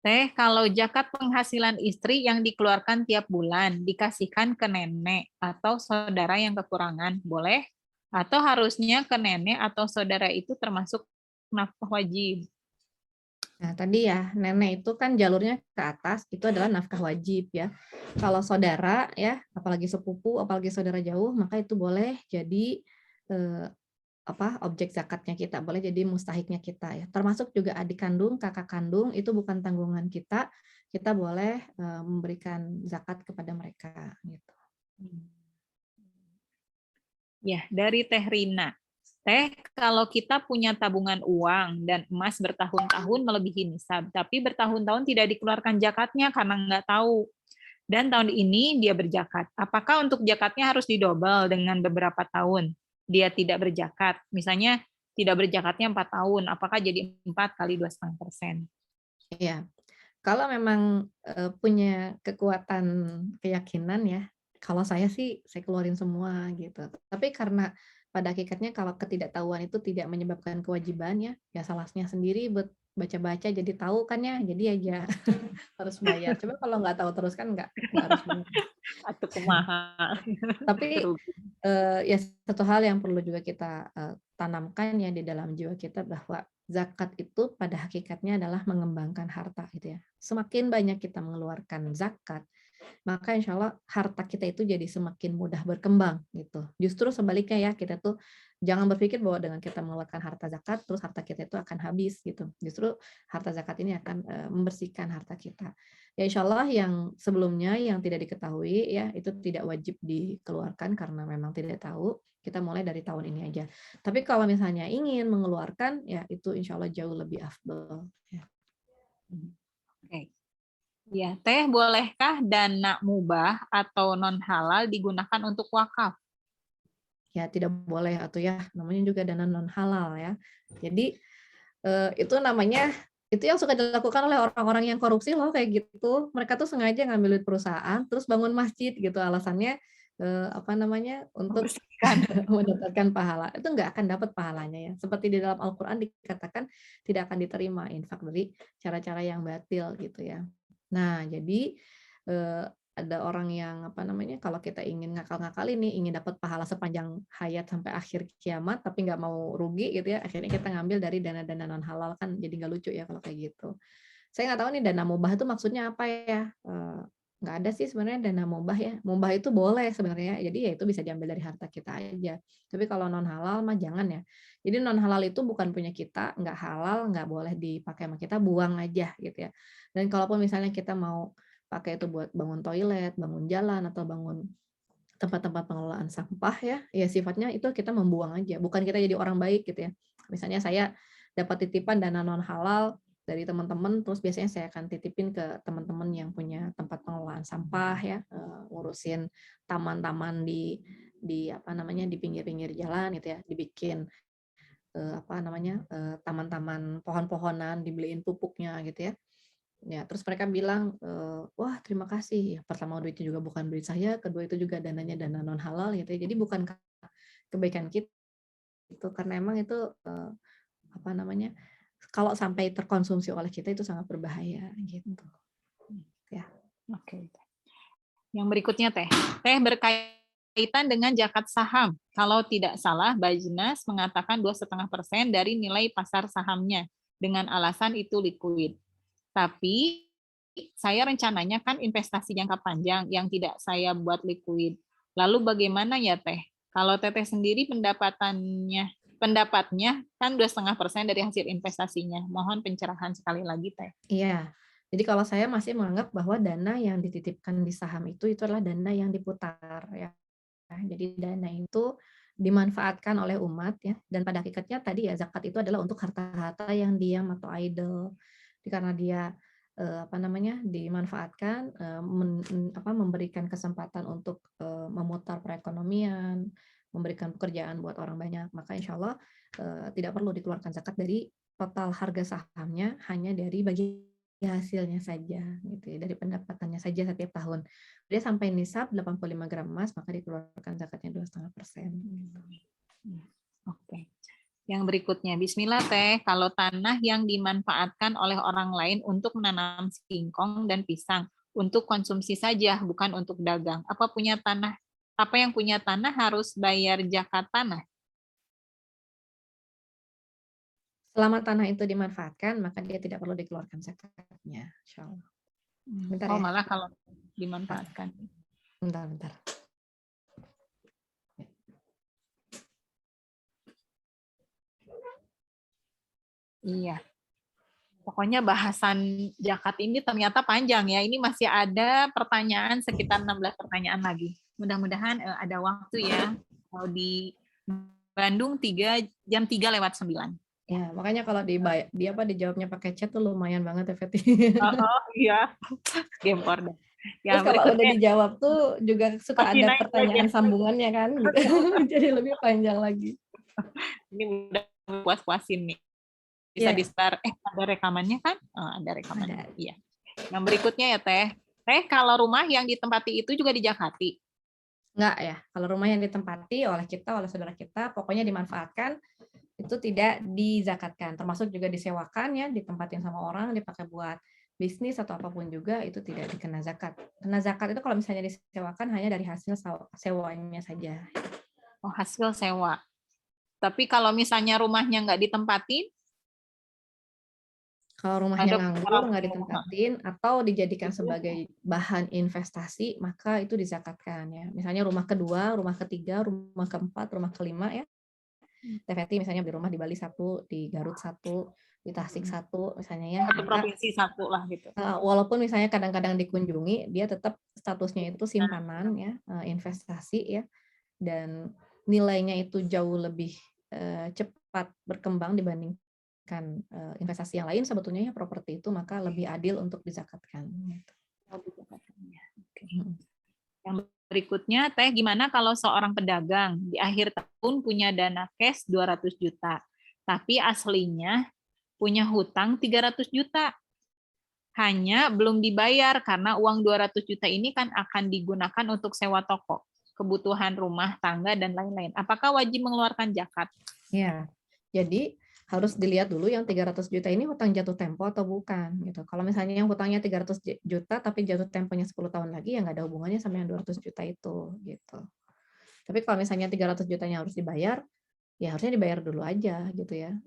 Teh, kalau zakat penghasilan istri yang dikeluarkan tiap bulan dikasihkan ke nenek atau saudara yang kekurangan, boleh? Atau harusnya ke nenek atau saudara itu termasuk nafkah wajib? Nah, tadi ya, nenek itu kan jalurnya ke atas, itu adalah nafkah wajib ya. Kalau saudara ya, apalagi sepupu, apalagi saudara jauh, maka itu boleh jadi objek zakatnya kita, boleh jadi mustahiknya kita ya. Termasuk juga adik kandung, kakak kandung, itu bukan tanggungan kita boleh memberikan zakat kepada mereka gitu. Ya, dari Teh Rina. Teh, kalau kita punya tabungan uang dan emas bertahun-tahun melebihi nisab, tapi bertahun-tahun tidak dikeluarkan zakatnya karena nggak tahu. Dan tahun ini dia berzakat. Apakah untuk zakatnya harus didobel dengan beberapa tahun? Dia tidak berzakat. Misalnya tidak berzakatnya 4 tahun, apakah jadi 4 kali 2,5%? Iya. Kalau memang punya kekuatan keyakinan ya, kalau saya sih saya keluarin semua gitu. Tapi karena pada hakikatnya kalau ketidaktahuan itu tidak menyebabkan kewajiban ya, ya salahnya sendiri buat baca-baca jadi tahu kan ya, jadi aja harus bayar. Coba kalau nggak tahu terus kan nggak harus bayar. Atau kumaha? Tapi ya satu hal yang perlu juga kita tanamkan ya di dalam jiwa kita bahwa zakat itu pada hakikatnya adalah mengembangkan harta gitu ya. Semakin banyak kita mengeluarkan zakat, maka insya Allah harta kita itu jadi semakin mudah berkembang gitu. Justru sebaliknya ya, kita tuh jangan berpikir bahwa dengan kita mengeluarkan harta zakat, terus harta kita itu akan habis gitu. Justru harta zakat ini akan membersihkan harta kita. Ya insya Allah yang sebelumnya yang tidak diketahui ya itu tidak wajib dikeluarkan karena memang tidak tahu. Kita mulai dari tahun ini aja. Tapi kalau misalnya ingin mengeluarkan, ya itu insya Allah jauh lebih afdol. Ya. Oke. Ya, Teh, bolehkah dana mubah atau non halal digunakan untuk wakaf? Ya tidak boleh atau ya namanya juga dana non halal ya. Jadi itu namanya itu yang suka dilakukan oleh orang-orang yang korupsi loh kayak gitu. Mereka tuh sengaja ngambil duit perusahaan terus bangun masjid gitu alasannya untuk mendapatkan pahala. Itu nggak akan dapat pahalanya ya. Seperti di dalam Al-Qur'an dikatakan tidak akan diterima infak dari cara-cara yang batil gitu ya. Nah, jadi ada orang yang kalau kita ingin ngakal-ngakalin nih, ingin dapat pahala sepanjang hayat sampai akhir kiamat tapi nggak mau rugi gitu ya, akhirnya kita ngambil dari dana-dana non halal kan jadi nggak lucu ya kalau kayak gitu. Saya nggak tahu nih dana mubah itu maksudnya apa ya? Nggak ada sih sebenarnya dana mubah ya. Mubah itu boleh sebenarnya, jadi ya itu bisa diambil dari harta kita aja. Tapi kalau non halal mah jangan ya. Jadi non halal itu bukan punya kita, nggak halal, nggak boleh dipakai sama kita, buang aja gitu ya. Dan kalaupun misalnya kita mau pakai itu buat bangun toilet, bangun jalan, atau bangun tempat-tempat pengelolaan sampah ya sifatnya itu kita membuang aja, bukan kita jadi orang baik gitu ya. Misalnya saya dapat titipan dana non halal dari teman-teman, terus biasanya saya akan titipin ke teman-teman yang punya tempat pengelolaan sampah ya, ngurusin taman-taman di di pinggir-pinggir jalan gitu ya, dibikin taman-taman pohon-pohonan, dibeliin pupuknya gitu ya. Ya, terus mereka bilang, wah terima kasih. Ya, pertama duitnya juga bukan duit saya, kedua itu juga dananya dana non halal gitu ya. Jadi bukan kebaikan kita itu karena emang itu kalau sampai terkonsumsi oleh kita itu sangat berbahaya gitu. Ya. Oke. Yang berikutnya Teh. Teh berkaitan dengan zakat saham. Kalau tidak salah, Bajnas mengatakan 2,5% dari nilai pasar sahamnya dengan alasan itu likuid. Tapi saya rencananya kan investasi jangka panjang yang tidak saya buat likuid. Lalu bagaimana ya Teh? Kalau Teteh sendiri pendapatnya kan 2,5% dari hasil investasinya. Mohon pencerahan sekali lagi Teh. Iya. Jadi kalau saya masih menganggap bahwa dana yang dititipkan di saham itu adalah dana yang diputar ya. Jadi dana itu dimanfaatkan oleh umat ya, dan pada hakikatnya tadi ya zakat itu adalah untuk harta-harta yang diam atau idle. Karena dia dimanfaatkan, memberikan kesempatan untuk memutar perekonomian, memberikan pekerjaan buat orang banyak, maka insya Allah tidak perlu dikeluarkan zakat dari total harga sahamnya, hanya dari bagi hasilnya saja, gitu ya, dari pendapatannya saja setiap tahun. Dia sampai nisab 85 gram emas, maka dikeluarkan zakatnya 2,5%. Oke. Yang berikutnya, Bismillah Teh, kalau tanah yang dimanfaatkan oleh orang lain untuk menanam singkong dan pisang untuk konsumsi saja, bukan untuk dagang. Apa yang punya tanah harus bayar zakat tanah? Selama tanah itu dimanfaatkan, maka dia tidak perlu dikeluarkan zakatnya, insya Allah. Bentar ya. Malah kalau dimanfaatkan. Bentar. Iya. Pokoknya bahasan zakat ini ternyata panjang ya. Ini masih ada pertanyaan sekitar 16 pertanyaan lagi. Mudah-mudahan ada waktu ya. Kalau di Bandung jam 3:09. Ya, makanya kalau dijawabnya pakai chat tuh lumayan banget ya, Feti. Oh iya. Gempor deh. Terus kalau udah dijawab tuh juga suka ada pertanyaan sambungannya kan gitu. Jadi lebih panjang lagi. Ini udah puas-puasin nih. Bisa di-start. Ada rekamannya kan? Ada rekamannya. Iya. Yang berikutnya ya Teh. Teh, kalau rumah yang ditempati itu juga dijakati? Enggak ya. Kalau rumah yang ditempati oleh kita, oleh saudara kita, pokoknya dimanfaatkan, itu tidak dizakatkan. Termasuk juga disewakan ya, ditempatin sama orang, dipakai buat bisnis atau apapun juga, itu tidak dikena zakat. Kena zakat itu kalau misalnya disewakan hanya dari hasil sewanya saja. Oh, hasil sewa. Tapi kalau misalnya rumahnya nggak ditempatin? Kalau rumahnya nganggur, nggak ditempatin, atau dijadikan sebagai bahan investasi, maka itu dizakatkan ya. Misalnya rumah kedua, rumah ketiga, rumah keempat, rumah kelima ya. TVT misalnya beli rumah di Bali 1, di Garut 1, di Tasik 1 misalnya ya. Satu provinsi 1 lah gitu. Walaupun misalnya kadang-kadang dikunjungi, dia tetap statusnya itu simpanan ya, investasi ya, dan nilainya itu jauh lebih cepat berkembang dibandingkan investasi yang lain sebetulnya ya, properti itu, maka lebih adil untuk dizakatkan. Gitu. Yang berikutnya, Teh, gimana kalau seorang pedagang di akhir tahun punya dana cash 200 juta, tapi aslinya punya hutang 300 juta. Hanya belum dibayar karena uang 200 juta ini kan akan digunakan untuk sewa toko, kebutuhan rumah tangga, dan lain-lain. Apakah wajib mengeluarkan zakat? Ya, jadi harus dilihat dulu yang 300 juta ini hutang jatuh tempo atau bukan gitu. Kalau misalnya yang hutangnya 300 juta tapi jatuh temponya 10 tahun lagi, ya nggak ada hubungannya sama yang 200 juta itu gitu. Tapi kalau misalnya 300 jutanya harus dibayar, ya harusnya dibayar dulu aja gitu ya.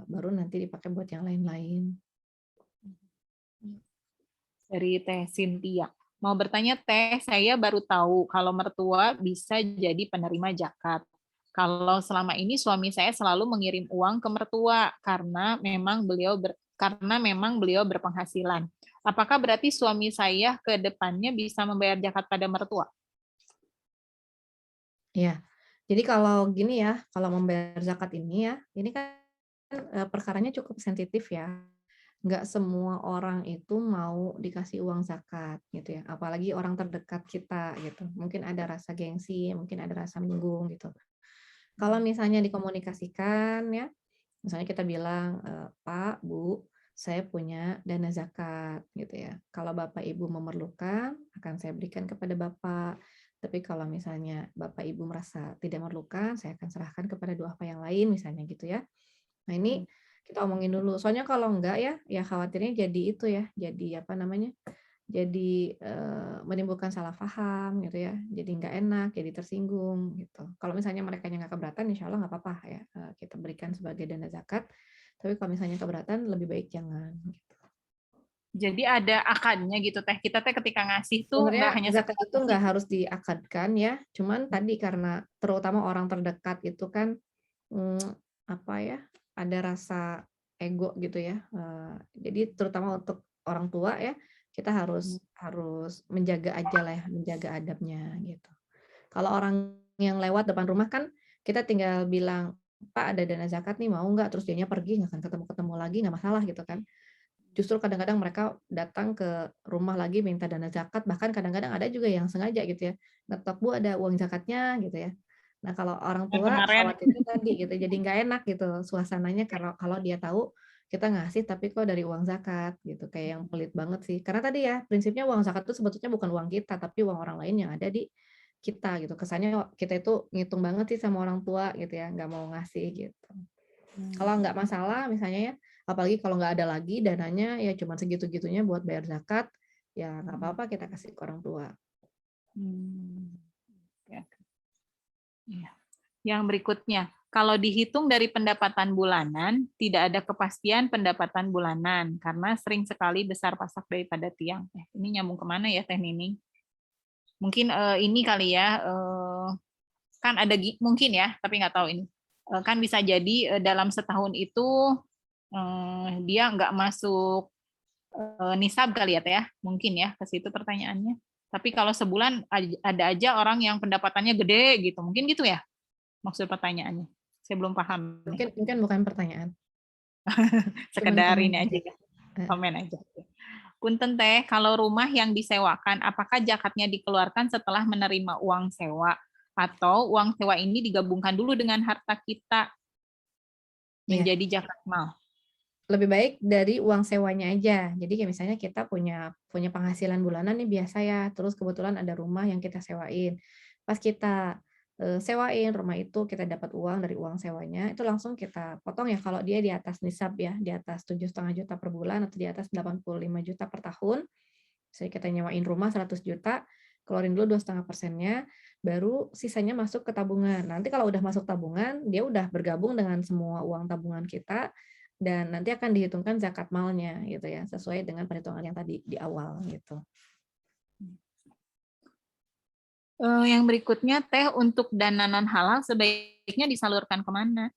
Baru nanti dipakai buat yang lain-lain. Dari Teh Cynthia. Mau bertanya Teh, saya baru tahu kalau mertua bisa jadi penerima zakat. Kalau selama ini suami saya selalu mengirim uang ke mertua karena memang beliau berpenghasilan. Apakah berarti suami saya ke depannya bisa membayar zakat pada mertua? Ya, jadi kalau gini ya, kalau membayar zakat ini ya, ini kan perkaranya cukup sensitif ya. Nggak semua orang itu mau dikasih uang zakat gitu ya, apalagi orang terdekat kita gitu. Mungkin ada rasa gengsi, mungkin ada rasa menyinggung gitu. Kalau misalnya dikomunikasikan ya, misalnya kita bilang, Pak, Bu, saya punya dana zakat gitu ya. Kalau Bapak Ibu memerlukan, akan saya berikan kepada Bapak. Tapi kalau misalnya Bapak Ibu merasa tidak memerlukan, saya akan serahkan kepada duafa yang lain misalnya gitu ya. Nah ini kita omongin dulu. Soalnya kalau enggak ya khawatirnya jadi itu ya, jadi apa namanya? Jadi menimbulkan salah paham gitu ya, jadi nggak enak, jadi tersinggung gitu. Kalau misalnya mereka nggak keberatan, insya Allah nggak apa-apa ya, kita berikan sebagai dana zakat. Tapi kalau misalnya keberatan, lebih baik jangan. Gitu. Jadi ada akadnya gitu Teh. Kita Teh ketika ngasih tuh nggak hanya zakat itu nggak harus diakadkan ya, cuman tadi karena terutama orang terdekat itu kan apa ya, ada rasa ego gitu ya. Jadi terutama untuk orang tua ya, kita harus menjaga aja lah ya, menjaga adabnya gitu. Kalau orang yang lewat depan rumah kan kita tinggal bilang, Pak ada dana zakat nih mau nggak? Terus dianya pergi nggak akan ketemu lagi nggak masalah gitu kan. justru kadang-kadang mereka datang ke rumah lagi minta dana zakat, bahkan kadang-kadang ada juga yang sengaja gitu ya, ngetok, "Bu, ada uang zakatnya," gitu ya. Nah, kalau orang Yang tua kemarin khawatirnya tadi gitu, jadi nggak enak gitu suasananya kalau kalau dia tahu kita ngasih tapi kok dari uang zakat gitu, kayak yang pelit banget sih. Karena tadi ya, prinsipnya uang zakat itu sebetulnya bukan uang kita, tapi uang orang lain yang ada di kita gitu. Kesannya kita itu ngitung banget sih sama orang tua gitu ya, nggak mau ngasih gitu. Kalau nggak masalah misalnya ya, apalagi kalau nggak ada lagi dananya ya cuma segitu-gitunya buat bayar zakat, ya nggak apa-apa kita kasih ke orang tua. Ya. Iya. Yang berikutnya, kalau dihitung dari pendapatan bulanan, tidak ada kepastian pendapatan bulanan karena sering sekali besar pasak daripada tiang. Ini nyambung kemana ya Teh Nining? Mungkin ini kali ya, kan ada mungkin ya, tapi nggak tahu ini. Kan bisa jadi dalam setahun itu dia nggak masuk nisab kali ya Teh ya, mungkin ya ke situ pertanyaannya. Tapi kalau sebulan ada aja orang yang pendapatannya gede gitu, mungkin gitu ya maksud pertanyaannya. Saya belum paham nih. Mungkin bukan pertanyaan. Cuman Sekedar komen ini aja aja. ya, komen aja. Punten Teh, kalau rumah yang disewakan, apakah zakatnya dikeluarkan setelah menerima uang sewa atau uang sewa ini digabungkan dulu dengan harta kita Iya. menjadi zakat mal? Lebih baik dari uang sewanya aja. Jadi kayak misalnya kita punya penghasilan bulanan nih biasa ya, terus kebetulan ada rumah yang kita sewain. Pas kita sewain rumah itu kita dapat uang dari uang sewanya, itu langsung kita potong ya kalau dia di atas nisab ya, di atas 7,5 juta per bulan atau di atas 85 juta per tahun. Misalnya kita nyewain rumah 100 juta, keluarin dulu 2,5%-nya, baru sisanya masuk ke tabungan. Nanti kalau udah masuk tabungan, dia udah bergabung dengan semua uang tabungan kita, dan nanti akan dihitungkan zakat malnya gitu ya, sesuai dengan perhitungan yang tadi di awal gitu. Yang berikutnya Teh, untuk dana non halal sebaiknya disalurkan kemana?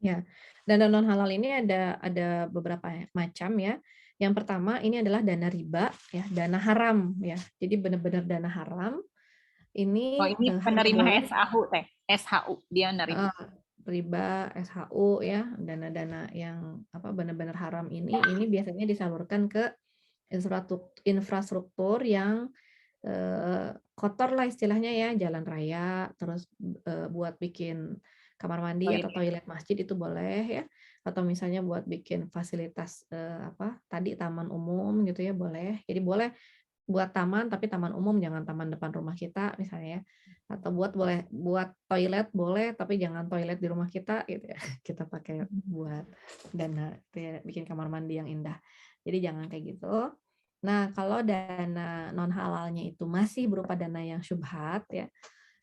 Ya, dana non halal ini ada beberapa macam ya. Yang pertama ini adalah dana riba ya, dana haram ya. Jadi benar-benar dana haram. Oh, Ini ini hanya penerima boleh SHU Teh, SHU dia menerima. riba, SHU ya, dana-dana yang apa benar-benar haram ini biasanya disalurkan ke infrastruktur yang kotor lah istilahnya ya, jalan raya, terus buat bikin kamar mandi atau toilet masjid itu boleh ya, atau misalnya buat bikin fasilitas apa tadi taman umum gitu ya boleh. Jadi boleh buat taman tapi taman umum, jangan taman depan rumah kita misalnya ya. Atau buat toilet boleh tapi jangan toilet di rumah kita gitu ya. Kita pakai buat dana bikin kamar mandi yang indah. Jadi jangan kayak gitu. Nah, kalau dana non halalnya itu masih berupa dana yang syubhat ya,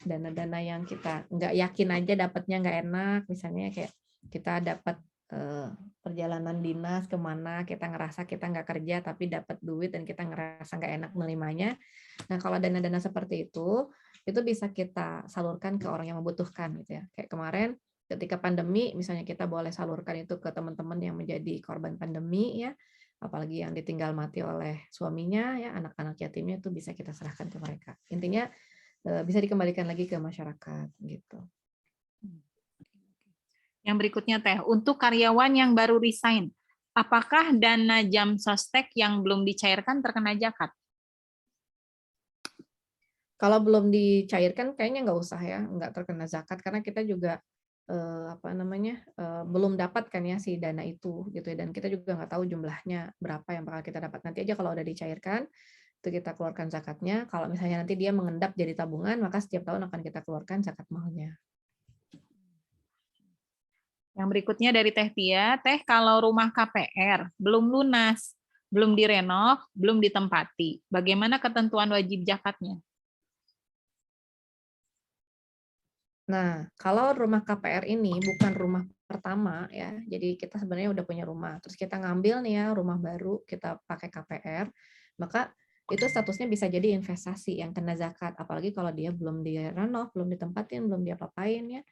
dana-dana yang kita nggak yakin aja dapatnya nggak enak, misalnya kayak kita dapat perjalanan dinas kemana, kita ngerasa kita nggak kerja tapi dapat duit dan kita ngerasa nggak enak menerimanya. Nah, kalau dana-dana seperti itu bisa kita salurkan ke orang yang membutuhkan gitu ya. Kayak kemarin ketika pandemi, misalnya kita boleh salurkan itu ke teman-teman yang menjadi korban pandemi ya, apalagi yang ditinggal mati oleh suaminya ya, anak-anak yatimnya itu bisa kita serahkan ke mereka. Intinya bisa dikembalikan lagi ke masyarakat gitu. Yang berikutnya Teh, untuk karyawan yang baru resign, apakah dana jam sostek yang belum dicairkan terkena zakat? Kalau belum dicairkan kayaknya nggak usah ya, nggak terkena zakat karena kita juga apa namanya belum dapat kan ya si dana itu gitu ya, dan kita juga nggak tahu jumlahnya berapa yang bakal kita dapat. Nanti aja kalau udah dicairkan itu kita keluarkan zakatnya. Kalau misalnya nanti dia mengendap jadi tabungan, maka setiap tahun akan kita keluarkan zakat malnya. Yang berikutnya dari Teh Tia, Teh, kalau rumah KPR belum lunas, belum direnov, belum ditempati, bagaimana ketentuan wajib zakatnya? Nah, kalau rumah KPR ini bukan rumah pertama ya, jadi kita sebenarnya udah punya rumah, terus kita ngambil nih ya rumah baru, kita pakai KPR, maka itu statusnya bisa jadi investasi yang kena zakat, apalagi kalau dia belum direnov, belum ditempatin, belum diapa-apain ya.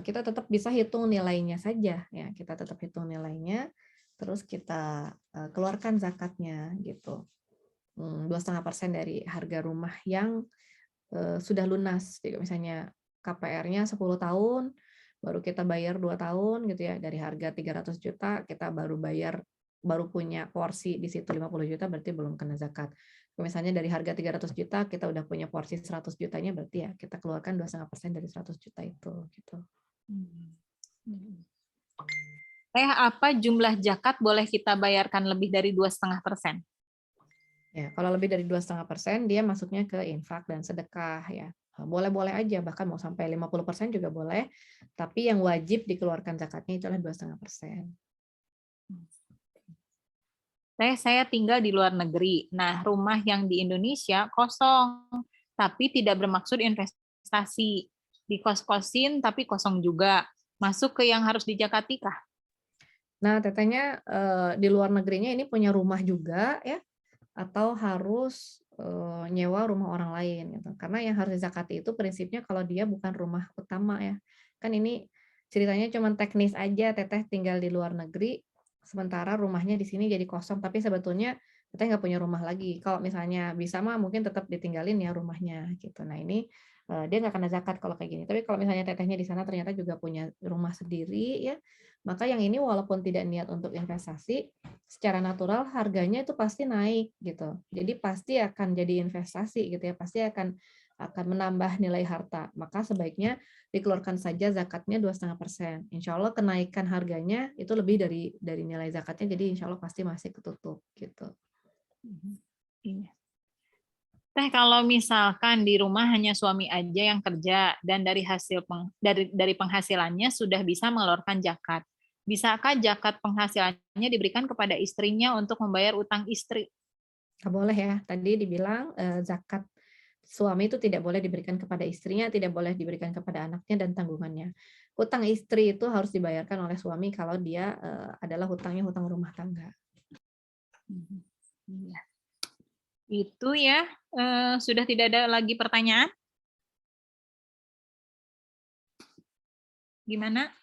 Kita tetap bisa hitung nilainya saja ya, kita tetap hitung nilainya, terus kita keluarkan zakatnya gitu. 2,5% dari harga rumah yang sudah lunas. Jadi misalnya KPR-nya 10 tahun, baru kita bayar 2 tahun gitu ya, dari harga 300 juta kita baru bayar baru punya porsi di situ 50 juta berarti belum kena zakat. Misalnya dari harga 300 juta kita udah punya porsi 100 jutanya berarti ya kita keluarkan 2,5% dari 100 juta itu gitu. Apa jumlah zakat boleh kita bayarkan lebih dari 2,5%? Ya, kalau lebih dari 2,5% dia masuknya ke infak dan sedekah ya. Boleh-boleh aja, bahkan mau sampai 50% juga boleh, tapi yang wajib dikeluarkan zakatnya itu adalah 2,5%. Saya tinggal di luar negeri. Nah, rumah yang di Indonesia kosong, tapi tidak bermaksud investasi. Dikos-kosin tapi kosong juga. Masuk ke yang harus dijakati kah? Nah, tetehnya di luar negerinya ini punya rumah juga ya, atau harus nyewa rumah orang lain gitu. Karena yang harus dizakati itu prinsipnya kalau dia bukan rumah utama ya. Kan ini ceritanya cuma teknis aja, teteh tinggal di luar negeri, sementara rumahnya di sini jadi kosong, tapi sebetulnya teteh nggak punya rumah lagi. Kalau misalnya bisa mah mungkin tetap ditinggalin ya rumahnya gitu. Nah ini dia nggak kena zakat kalau kayak gini. Tapi kalau misalnya tetehnya di sana ternyata juga punya rumah sendiri ya, maka yang ini walaupun tidak niat untuk investasi, secara natural harganya itu pasti naik gitu. Jadi pasti akan jadi investasi gitu ya, pasti akan menambah nilai harta. Maka sebaiknya dikeluarkan saja zakatnya 2,5%. Insya Allah kenaikan harganya itu lebih dari nilai zakatnya, jadi insya Allah pasti masih ketutup gitu. Iya. Teh, kalau misalkan di rumah hanya suami aja yang kerja dan dari dari penghasilannya sudah bisa mengeluarkan zakat. Bisakah zakat penghasilannya diberikan kepada istrinya untuk membayar utang istri? Nggak boleh ya. Tadi dibilang zakat suami itu tidak boleh diberikan kepada istrinya, tidak boleh diberikan kepada anaknya dan tanggungannya. Hutang istri itu harus dibayarkan oleh suami kalau dia adalah hutangnya hutang rumah tangga. Iya. Itu ya, sudah tidak ada lagi pertanyaan? Gimana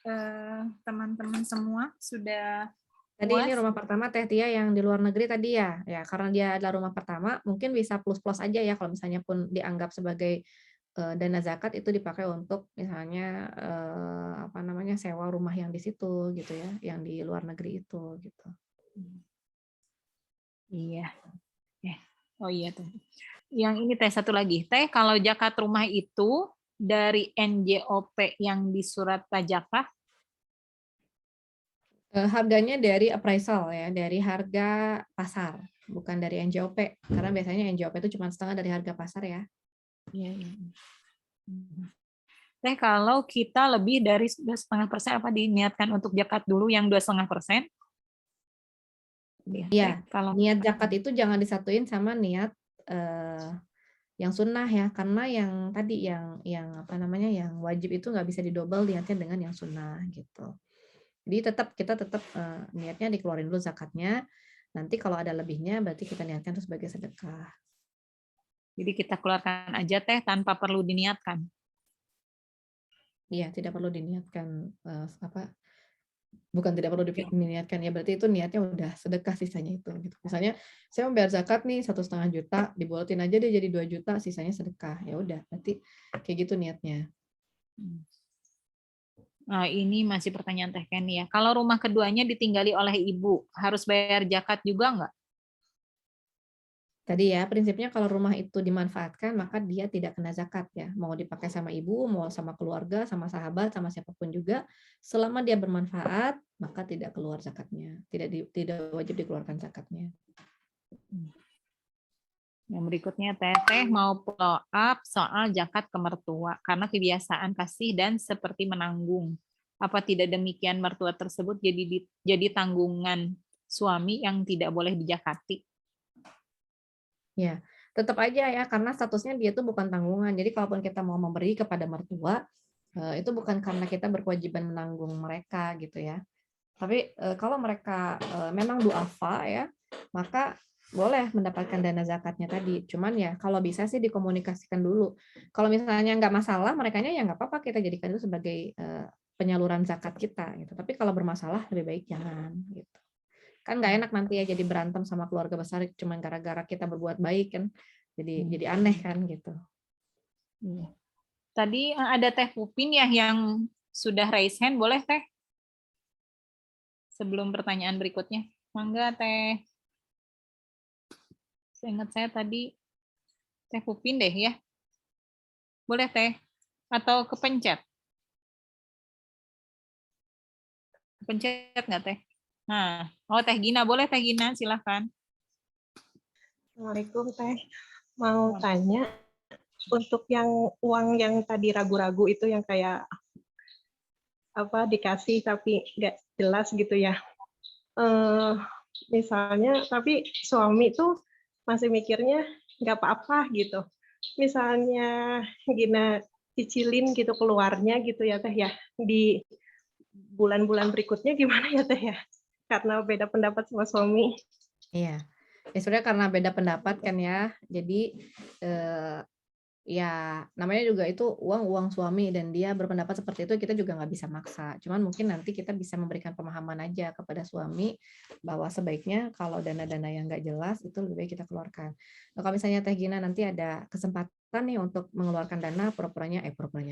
teman-teman semua sudah Tadi ini puas? rumah pertama Teh Tia yang di luar negeri tadi ya. Ya, karena dia adalah rumah pertama, mungkin bisa plus-plus aja ya kalau misalnya pun dianggap sebagai dana zakat itu dipakai untuk misalnya apa namanya sewa rumah yang di situ gitu ya, yang di luar negeri itu gitu. Iya. Oh iya tuh. Yang ini Teh satu lagi. Teh, kalau zakat rumah itu dari NJOP yang di surat pajakah? Harganya dari appraisal ya, dari harga pasar, bukan dari NJOP. Karena biasanya NJOP itu cuma setengah dari harga pasar ya. Iya, iya. Teh, kalau kita lebih dari 2,5% apa diniatkan untuk zakat dulu yang 2,5%? Iya, Kalau niat zakat itu jangan disatuin sama niat yang sunnah ya, karena yang tadi yang apa namanya yang wajib itu nggak bisa didobel niatnya dengan yang sunnah gitu. Jadi kita tetap niatnya dikeluarin dulu zakatnya. Nanti kalau ada lebihnya berarti kita niatkan itu sebagai sedekah. jadi kita keluarkan aja Teh tanpa perlu diniatkan. Iya, tidak perlu diniatkan bukan tidak perlu diniatkan ya, berarti itu niatnya udah sedekah sisanya itu gitu. Misalnya saya membayar zakat nih 1,5 juta, dibolotin aja deh jadi 2 juta, sisanya sedekah. Ya udah, berarti kayak gitu niatnya. Nah, ini masih pertanyaan Teh Kenny ya. Kalau rumah keduanya ditinggali oleh ibu, harus bayar zakat juga nggak? Tadi ya, prinsipnya kalau rumah itu dimanfaatkan, maka dia tidak kena zakat ya. Mau dipakai sama ibu, mau sama keluarga, sama sahabat, sama siapapun juga, selama dia bermanfaat, maka tidak keluar zakatnya. Tidak wajib dikeluarkan zakatnya. Yang berikutnya Teteh mau follow up soal zakat ke mertua karena kebiasaan kasih dan seperti menanggung. Apa tidak demikian mertua tersebut jadi tanggungan suami yang tidak boleh dijakati? Ya, tetap aja ya, karena statusnya dia itu bukan tanggungan. Jadi kalaupun kita mau memberi kepada mertua, itu bukan karena kita berkewajiban menanggung mereka gitu ya. Tapi kalau mereka memang duafa ya, maka boleh mendapatkan dana zakatnya tadi. Cuman ya kalau bisa sih dikomunikasikan dulu. Kalau misalnya nggak masalah, merekanya ya nggak apa-apa kita jadikan itu sebagai penyaluran zakat kita gitu. Tapi kalau bermasalah lebih baik jangan gitu. Kan nggak enak nanti ya jadi berantem sama keluarga besar cuma gara-gara kita berbuat baik kan. Jadi aneh kan gitu. Tadi ada Teh Pupin ya yang sudah raise hand, boleh Teh? Sebelum pertanyaan berikutnya. Mangga Teh. Seingat saya tadi Teh Pupin deh ya. Boleh Teh? Atau kepencet? Kepencet nggak Teh? Nah, oh Teh Gina, boleh Teh Gina, silahkan. Assalamualaikum Teh. Mau tanya, untuk yang uang yang tadi ragu-ragu itu yang kayak apa dikasih tapi nggak jelas gitu ya. Misalnya, tapi suami tuh masih mikirnya nggak apa-apa gitu. Misalnya Gina cicilin gitu keluarnya gitu ya Teh ya. Di bulan-bulan berikutnya gimana ya Teh ya? Karena beda pendapat sama suami. Iya. Ya sebenarnya karena beda pendapat kan ya. Jadi ya namanya juga itu uang suami dan dia berpendapat seperti itu, kita juga nggak bisa maksa. Cuman mungkin nanti kita bisa memberikan pemahaman aja kepada suami bahwa sebaiknya kalau dana-dana yang nggak jelas itu lebih baik kita keluarkan. Nah, kalau misalnya Teh Gina nanti ada kesempatan nih untuk mengeluarkan dana pura-puranya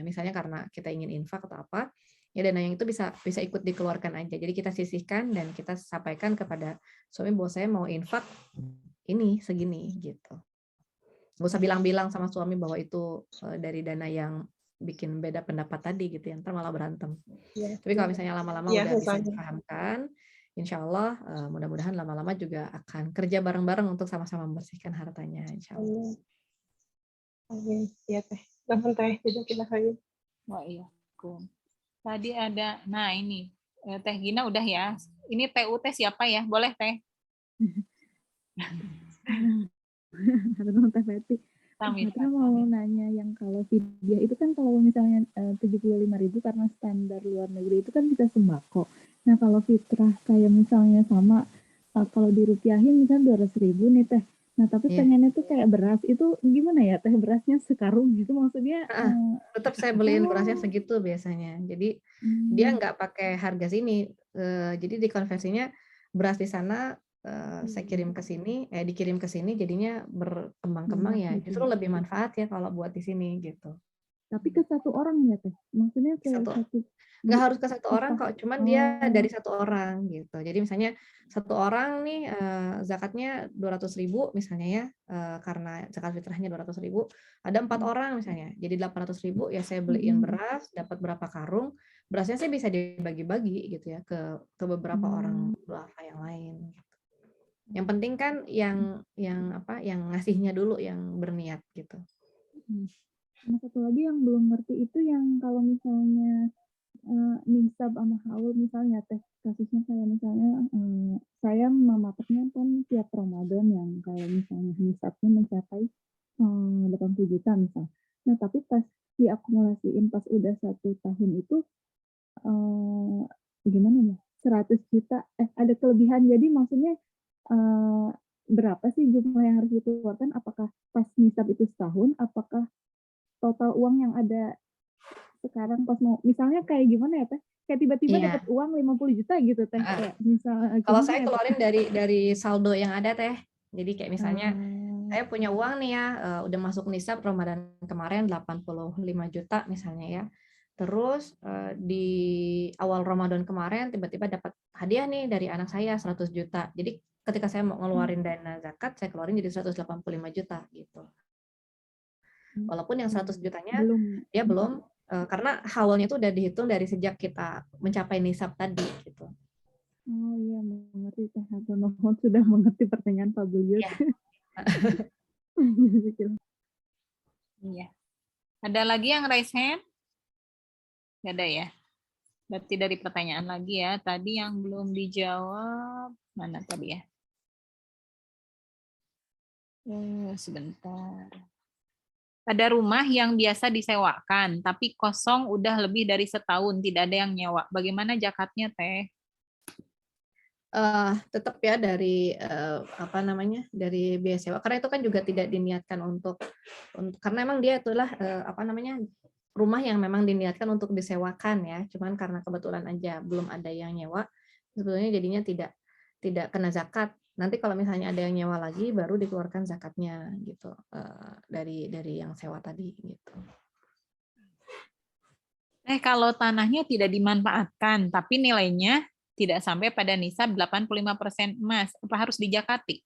misalnya karena kita ingin infak atau apa, ya dana yang itu bisa ikut dikeluarkan aja. Jadi kita sisihkan dan kita sampaikan kepada suami bahwa saya mau infak ini segini gitu. Nggak usah bilang-bilang sama suami bahwa itu dari dana yang bikin beda pendapat tadi gitu ya, ntar malah berantem. Ya, Tapi kalau misalnya lama-lama ya, udah bisa misalnya. dipahamkan, insya Allah mudah-mudahan lama-lama juga akan kerja bareng-bareng untuk sama-sama membersihkan hartanya, insya Allah. Amin. Ya Teh. Teman Teh, kita kayu. Wah iya. Tadi ada, nah ini Teh Gina udah ya. Ini TUT siapa ya? Boleh Teh? Halo Teh Feti. Saya mau nanya yang kalau fidyah itu kan kalau misalnya 75.000 karena standar luar negeri itu kan bisa sembako. Nah kalau fitrah kayak misalnya sama kalau dirupiahin misalnya 200.000 nih Teh. Nah tapi pengennya tuh kayak beras itu gimana ya Teh, berasnya sekarung gitu maksudnya? Tetap saya beliin berasnya segitu biasanya. Jadi dia nggak pakai harga sini. Jadi dikonversinya beras di sana saya kirim ke sini, dikirim ke sini jadinya berkembang-kembang ya. Justru lebih manfaat ya kalau buat di sini gitu. Tapi ke satu orang ya Teh? Maksudnya ke satu nggak harus ke satu orang kok, cuman dia dari satu orang gitu. Jadi misalnya satu orang nih zakatnya 200.000 misalnya ya, karena zakat fitrahnya 200.000, ada 4 orang misalnya, jadi 800.000 ya saya beliin beras, dapat berapa karung, berasnya sih bisa dibagi-bagi gitu ya ke beberapa orang duafa yang lain. Gitu. Yang penting kan yang ngasihnya dulu yang berniat gitu. Nah, satu lagi yang belum ngerti itu yang kalau misalnya nisab sama haul misalnya Teh, kasusnya saya misalnya saya memataknya kan tiap Ramadan yang kalau misalnya nisabnya mencapai 80 juta misal. Nah tapi pas diakumulasiin pas udah 1 tahun itu gimana ya, 100 juta ada kelebihan, jadi maksudnya berapa sih jumlah yang harus dikeluarkan? Apakah pas nisab itu setahun? Apakah total uang yang ada sekarang pas mau misalnya kayak gimana ya Teh? Kayak tiba-tiba dapat uang 50 juta gitu Teh. Kayak misal kalau saya keluarin dari saldo yang ada Teh. Jadi kayak misalnya saya punya uang nih ya, udah masuk nisab Ramadan kemarin 85 juta misalnya ya. Terus di awal Ramadan kemarin tiba-tiba dapat hadiah nih dari anak saya 100 juta. Jadi ketika saya mau ngeluarin dana zakat, saya keluarin jadi 185 juta gitu. Walaupun yang 100 jutanya dia belum, karena haulnya itu udah dihitung dari sejak kita mencapai nisab tadi gitu. Oh iya, mengerti Teh. Mohon sudah mengerti pertanyaan Pak Buyut. Iya. Ada lagi yang raise hand? Nggak ada ya? Berarti dari pertanyaan lagi ya. Tadi yang belum dijawab, mana tadi ya? Sebentar. Ada rumah yang biasa disewakan, tapi kosong udah lebih dari setahun, tidak ada yang nyewa. Bagaimana zakatnya, Teh? Tetap ya dari dari biaya sewa, karena itu kan juga tidak diniatkan untuk karena memang dia itulah rumah yang memang diniatkan untuk disewakan ya, cuman karena kebetulan aja belum ada yang nyewa, sebetulnya jadinya tidak kena zakat. Nanti kalau misalnya ada yang nyewa lagi baru dikeluarkan zakatnya gitu, dari yang sewa tadi gitu. Kalau tanahnya tidak dimanfaatkan tapi nilainya tidak sampai pada nisab 85% emas. Apa harus dijakati?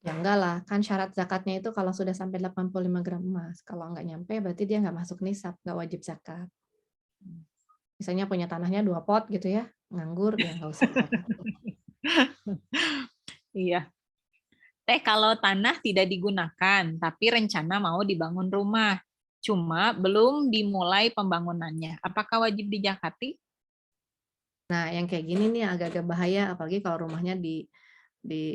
Ya enggak lah, kan syarat zakatnya itu kalau sudah sampai 85 gram emas. Kalau enggak nyampe berarti dia enggak masuk nisab, enggak wajib zakat. Misalnya punya tanahnya 2 pot gitu ya, nganggur ya enggak usah zakat. Iya. Teh, kalau tanah tidak digunakan, tapi rencana mau dibangun rumah, cuma belum dimulai pembangunannya, apakah wajib dijakati? Nah, yang kayak gini nih agak-agak bahaya, apalagi kalau rumahnya di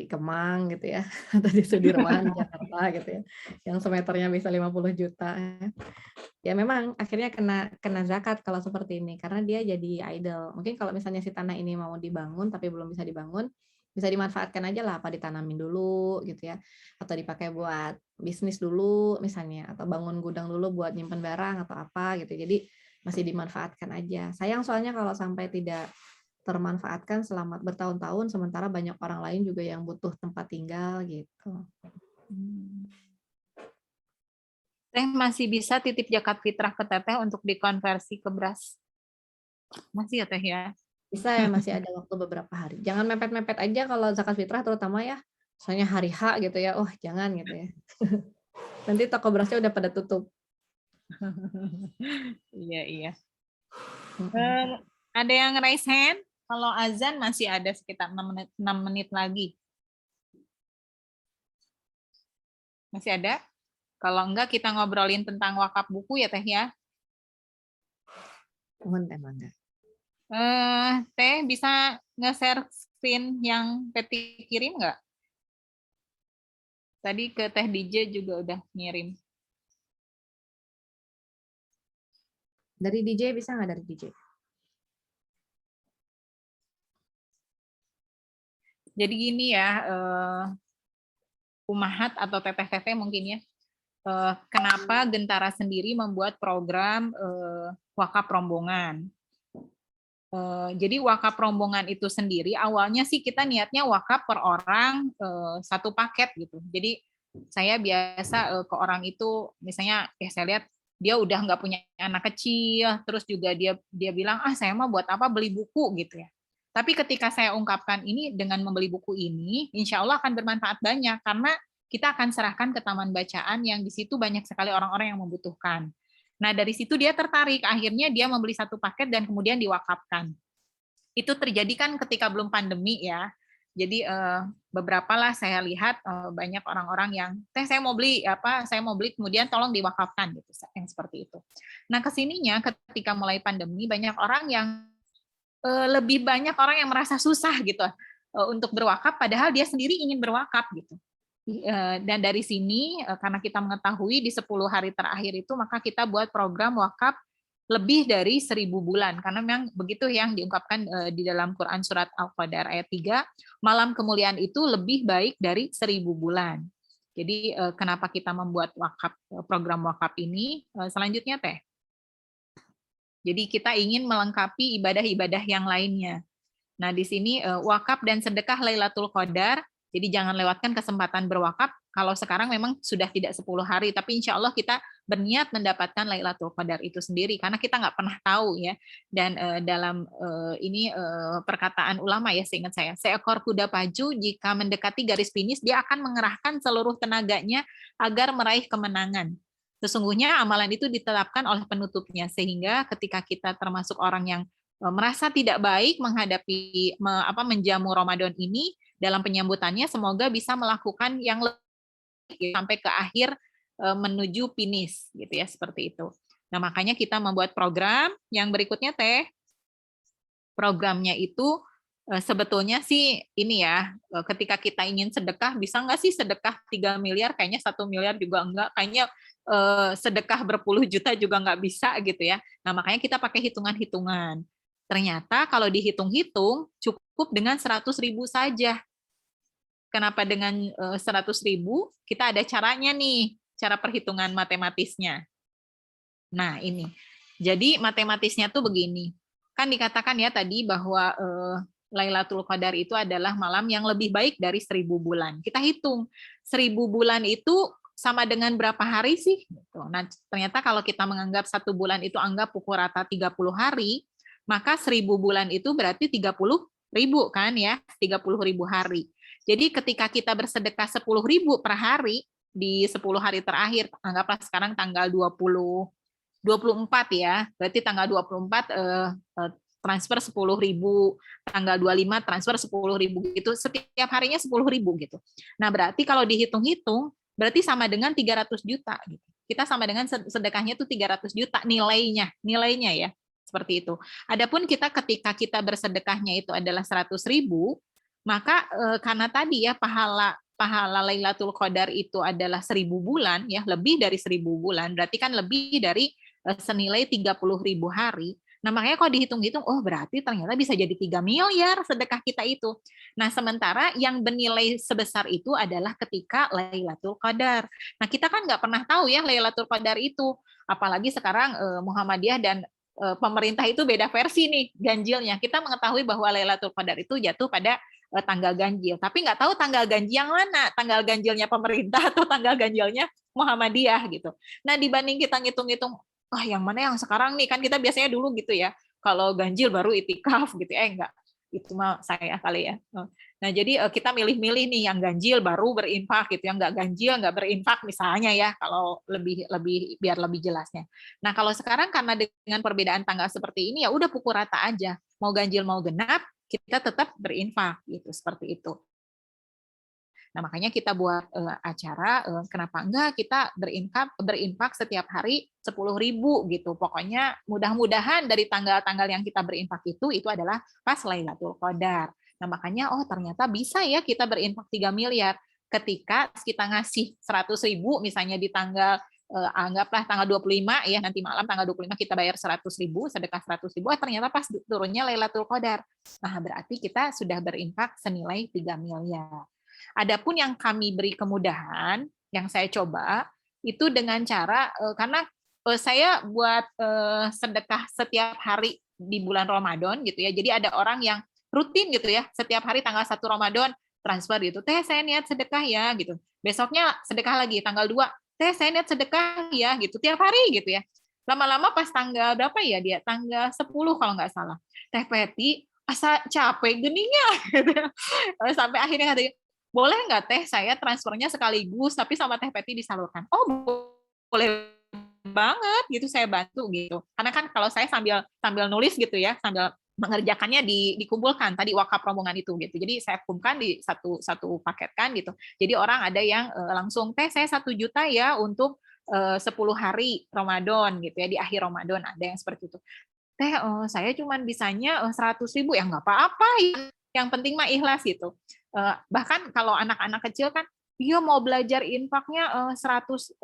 Kemang gitu ya, atau di Sudirman, Jakarta gitu ya, yang semeternya bisa 50 juta. Ya memang akhirnya kena zakat kalau seperti ini, karena dia jadi idle. Mungkin kalau misalnya si tanah ini mau dibangun tapi belum bisa dibangun, bisa dimanfaatkan aja lah, apa ditanamin dulu gitu ya, atau dipakai buat bisnis dulu misalnya, atau bangun gudang dulu buat nyimpen barang atau apa gitu. Jadi masih dimanfaatkan aja. Sayang soalnya kalau sampai tidak termanfaatkan selama bertahun-tahun, sementara banyak orang lain juga yang butuh tempat tinggal gitu. Teh masih bisa titip zakat fitrah ke teteh untuk dikonversi ke beras? Masih ya teh ya? Bisa ya, masih ada waktu beberapa hari. Jangan mepet-mepet aja kalau zakat fitrah terutama ya. Soalnya hari H gitu ya. Oh, jangan gitu ya. Nanti toko berasnya udah pada tutup. Iya, iya. Ada yang raise hand? Kalau azan masih ada sekitar 6 menit lagi. Masih ada? Kalau enggak kita ngobrolin tentang wakaf buku ya teh ya. Mohon teh mangga. Teh bisa nge-share screen yang Peti kirim nggak? Tadi ke Teh DJ juga udah ngirim. Dari DJ bisa nggak dari DJ? Jadi gini ya, Umahat atau teteh-teteh mungkin ya, kenapa Gentara sendiri membuat program wakaf rombongan. Jadi wakaf rombongan itu sendiri awalnya sih kita niatnya wakaf per orang satu paket gitu. Jadi saya biasa ke orang itu misalnya saya lihat dia udah nggak punya anak kecil, terus juga dia bilang saya mah buat apa beli buku gitu ya. Tapi ketika saya ungkapkan ini dengan membeli buku ini, insya Allah akan bermanfaat banyak karena kita akan serahkan ke taman bacaan yang di situ banyak sekali orang-orang yang membutuhkan. Nah, dari situ dia tertarik, akhirnya dia membeli satu paket dan kemudian diwakafkan. Itu terjadi kan ketika belum pandemi ya. Jadi beberapa lah saya lihat banyak orang-orang yang saya mau beli kemudian tolong diwakafkan gitu, yang seperti itu. Nah, kesininya ketika mulai pandemi banyak orang yang lebih banyak orang yang merasa susah gitu untuk berwakaf padahal dia sendiri ingin berwakaf gitu. Dan dari sini karena kita mengetahui di 10 hari terakhir itu maka kita buat program wakaf lebih dari 1000 bulan karena memang begitu yang diungkapkan di dalam Quran surat Al-Qadar ayat 3, malam kemuliaan itu lebih baik dari 1000 bulan. Jadi kenapa kita membuat program wakaf ini? Selanjutnya Teh. Jadi kita ingin melengkapi ibadah-ibadah yang lainnya. Nah, di sini wakaf dan sedekah Lailatul Qadar. Jadi jangan lewatkan kesempatan berwakaf. Kalau sekarang memang sudah tidak 10 hari, tapi insya Allah kita berniat mendapatkan Lailatul Qadar itu sendiri, karena kita nggak pernah tahu ya. Dan dalam ini perkataan ulama ya, seingat saya, seekor kuda pacu jika mendekati garis finish, dia akan mengerahkan seluruh tenaganya agar meraih kemenangan. Sesungguhnya amalan itu ditetapkan oleh penutupnya, sehingga ketika kita termasuk orang yang merasa tidak baik menghadapi menjamu Ramadan ini, dalam penyambutannya semoga bisa melakukan yang lebih sampai ke akhir menuju finish gitu ya, seperti itu. Nah, makanya kita membuat program yang berikutnya Teh. Programnya itu sebetulnya sih ini ya, ketika kita ingin sedekah, bisa nggak sih sedekah 3 miliar? Kayaknya 1 miliar juga enggak, kayaknya sedekah berpuluh juta juga nggak bisa gitu ya. Nah, makanya kita pakai hitungan-hitungan. Ternyata kalau dihitung-hitung cukup dengan 100.000 saja. Kenapa dengan 100.000? Kita ada caranya nih, cara perhitungan matematisnya. Nah, ini. Jadi matematisnya tuh begini. Kan dikatakan ya tadi bahwa Lailatul Qadar itu adalah malam yang lebih baik dari 1000 bulan. Kita hitung 1000 bulan itu sama dengan berapa hari sih? Nah, ternyata kalau kita menganggap 1 bulan itu anggap pukul rata 30 hari, maka 1000 bulan itu berarti 30 ribu kan ya, 30.000 hari. Jadi ketika kita bersedekah 10.000 per hari di 10 hari terakhir, anggaplah sekarang tanggal 24 ya, berarti tanggal 24 transfer 10.000, tanggal 25 transfer 10.000 gitu, setiap harinya 10.000 gitu. Nah, berarti kalau dihitung-hitung berarti sama dengan 300 juta gitu. Kita sama dengan sedekahnya itu 300 juta nilainya ya, seperti itu. Adapun kita ketika kita bersedekahnya itu adalah 100.000, maka karena tadi ya pahala Lailatul Qadar itu adalah 1.000 bulan ya, lebih dari 1.000 bulan, berarti kan lebih dari senilai 30.000 hari. Nah, makanya kalau dihitung-hitung, oh berarti ternyata bisa jadi 3 miliar sedekah kita itu. Nah, sementara yang bernilai sebesar itu adalah ketika Lailatul Qadar. Nah, kita kan nggak pernah tahu ya Lailatul Qadar itu. Apalagi sekarang Muhammadiyah dan pemerintah itu beda versi nih ganjilnya. Kita mengetahui bahwa Lailatul Qadar itu jatuh pada tanggal ganjil. Tapi nggak tahu tanggal ganjil yang mana, tanggal ganjilnya pemerintah atau tanggal ganjilnya Muhammadiyah gitu. Nah, dibanding kita ngitung-ngitung, yang mana yang sekarang nih, kan kita biasanya dulu gitu ya, kalau ganjil baru itikaf gitu, enggak, itu mah saya kali ya. Nah, jadi kita milih-milih nih yang ganjil baru berinfak gitu, yang nggak ganjil nggak berinfak misalnya ya, kalau lebih biar lebih jelasnya. Nah, kalau sekarang karena dengan perbedaan tanggal seperti ini ya udah pukul rata aja, mau ganjil mau genap kita tetap berinfak gitu, seperti itu. Nah, makanya kita buat acara, kenapa enggak kita berinfak setiap hari 10.000 gitu. Pokoknya mudah-mudahan dari tanggal-tanggal yang kita berinfak itu adalah pas Lailatul Qadar. Nah, makanya ternyata bisa ya kita berinfak 3 miliar. Ketika kita ngasih 100.000 misalnya di tanggal anggaplah tanggal 25 ya, nanti malam tanggal 25 kita bayar 100.000, sedekah 100.000, ternyata pas turunnya Lailatul Qadar. Nah, berarti kita sudah berinfak senilai 3 miliar. Adapun yang kami beri kemudahan, yang saya coba itu dengan cara karena saya buat sedekah setiap hari di bulan Ramadan gitu ya. Jadi ada orang yang rutin gitu ya, setiap hari tanggal 1 Ramadan transfer gitu. Teh saya niat sedekah ya gitu. Besoknya sedekah lagi tanggal 2. Teh saya niat sedekah ya gitu. Tiap hari gitu ya. Lama-lama pas tanggal berapa ya dia? Tanggal 10 kalau nggak salah. Teh Peti asa capek geningnya gitu. Sampai akhirnya katanya, boleh nggak teh saya transfernya sekaligus tapi sama Teh Peti disalurkan? Oh, boleh banget gitu, saya bantu gitu. Karena kan kalau saya sambil nulis gitu ya, sambil mengerjakannya dikumpulkan tadi wakaf rombongan itu gitu. Jadi saya kumpulkan di satu paket kan gitu. Jadi orang ada yang langsung teh saya 1 juta ya untuk 10 hari Ramadan gitu ya, di akhir Ramadan ada yang seperti itu. Teh saya cuma bisanya 100.000 ya nggak apa-apa, yang penting mah ikhlas gitu. Bahkan kalau anak-anak kecil kan dia mau belajar infaknya 1.000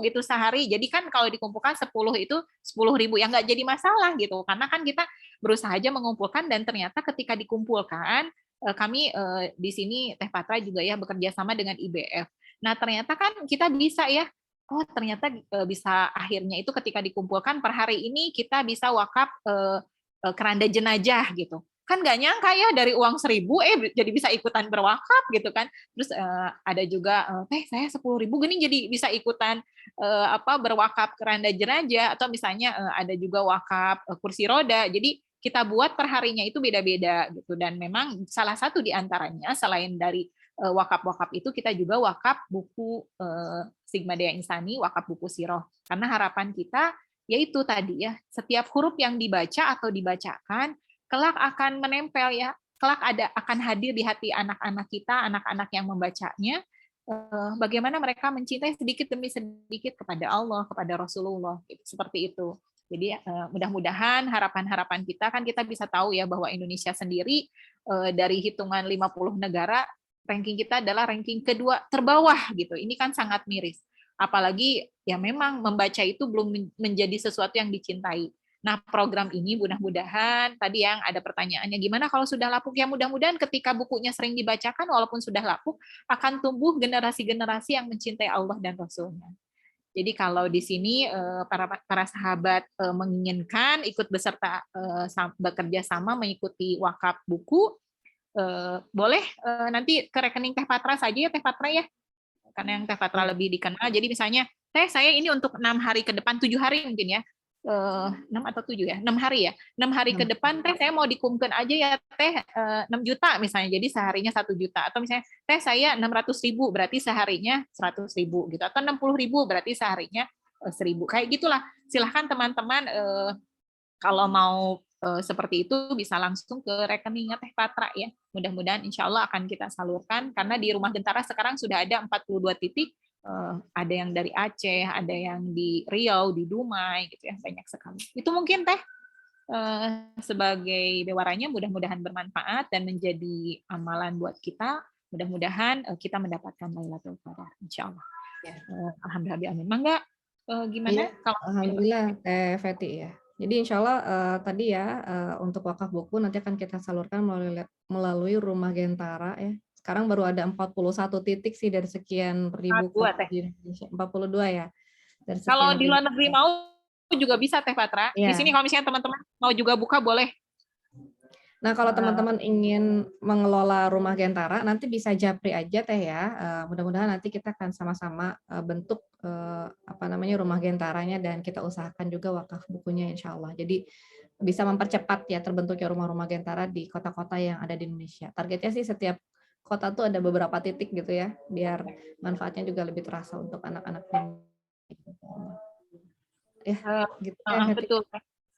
gitu sehari. Jadi kan kalau dikumpulkan 10 itu 10.000 ya nggak jadi masalah gitu. Karena kan kita berusaha aja mengumpulkan dan ternyata ketika dikumpulkan kami di sini Teh Patra juga ya bekerja sama dengan IBF. Nah, ternyata kan kita bisa ya. Oh, ternyata bisa akhirnya itu ketika dikumpulkan per hari ini kita bisa wakaf keranda jenazah gitu. Kan nggak nyangka ya dari uang 1.000 jadi bisa ikutan berwakaf gitu kan. Terus ada juga teh saya 10.000 gini jadi bisa ikutan berwakaf keranda jenazah, atau misalnya ada juga wakaf kursi roda. Jadi kita buat perharinya itu beda-beda gitu. Dan memang salah satu di antaranya selain dari wakaf-wakaf itu kita juga wakaf buku Sigma Dea Insani, wakaf buku Siroh. Karena harapan kita yaitu tadi ya, setiap huruf yang dibaca atau dibacakan kelak akan menempel ya, kelak akan hadir di hati anak-anak kita, anak-anak yang membacanya, bagaimana mereka mencintai sedikit demi sedikit kepada Allah, kepada Rasulullah, gitu, seperti itu. Jadi mudah-mudahan harapan-harapan kita kan kita bisa tahu ya bahwa Indonesia sendiri dari hitungan 50 negara, ranking kita adalah ranking kedua terbawah gitu. Ini kan sangat miris. Apalagi ya memang membaca itu belum menjadi sesuatu yang dicintai. Nah, program ini mudah-mudahan, tadi yang ada pertanyaannya, gimana kalau sudah lapuk? Ya mudah-mudahan ketika bukunya sering dibacakan, walaupun sudah lapuk, akan tumbuh generasi-generasi yang mencintai Allah dan Rasul-Nya. Jadi kalau di sini para sahabat menginginkan ikut beserta bekerja sama mengikuti wakaf buku, boleh nanti ke rekening Teh Patra saja ya Teh Patra ya, karena yang Teh Patra lebih dikenal. Jadi misalnya, Teh saya ini untuk 6 hari ke depan, 7 hari mungkin ya, 6 atau 7 ya, 6 hari ya. 6 hari ke 6. depan teh saya mau dikumkan aja ya teh 6 juta misalnya, jadi seharinya 1 juta, atau misalnya teh saya 600.000 berarti seharinya 100.000 gitu, atau 60.000 berarti seharinya 1.000, kayak gitulah. Silahkan teman-teman kalau mau seperti itu bisa langsung ke rekeningnya Teh Patra ya. Mudah-mudahan insya Allah akan kita salurkan, karena di Rumah Gentara sekarang sudah ada 42 titik. Ada yang dari Aceh, ada yang di Riau, di Dumai, gitu ya, banyak sekali. Itu mungkin Teh sebagai bewaranya, mudah-mudahan bermanfaat dan menjadi amalan buat kita. Mudah-mudahan kita mendapatkan Lailatul Qadar, insya Allah. Ya. Alhamdulillah, amin. Mangga, gimana? Iya, Kalau alhamdulillah Teh Feti ya. Jadi insya Allah tadi ya untuk wakaf buku nanti akan kita salurkan melalui Rumah Gentara ya. Sekarang baru ada 41 titik sih dari sekian ribu 42, kota Teh. di Indonesia. 42 ya. Dari Kalau sekian di luar negeri mau juga bisa Teh Patra. Di Iya. sini kalau misalnya teman-teman mau juga buka boleh. Nah, kalau teman-teman ingin mengelola Rumah Gentara, nanti bisa japri aja Teh ya. Mudah-mudahan nanti kita akan sama-sama bentuk Rumah Gentaranya, dan kita usahakan juga wakaf bukunya insya Allah. Jadi bisa mempercepat ya terbentuknya rumah-rumah Gentara di kota-kota yang ada di Indonesia. Targetnya sih setiap kota tuh ada beberapa titik gitu ya, biar manfaatnya juga lebih terasa untuk anak-anak. Ya, gitu ya. Betul.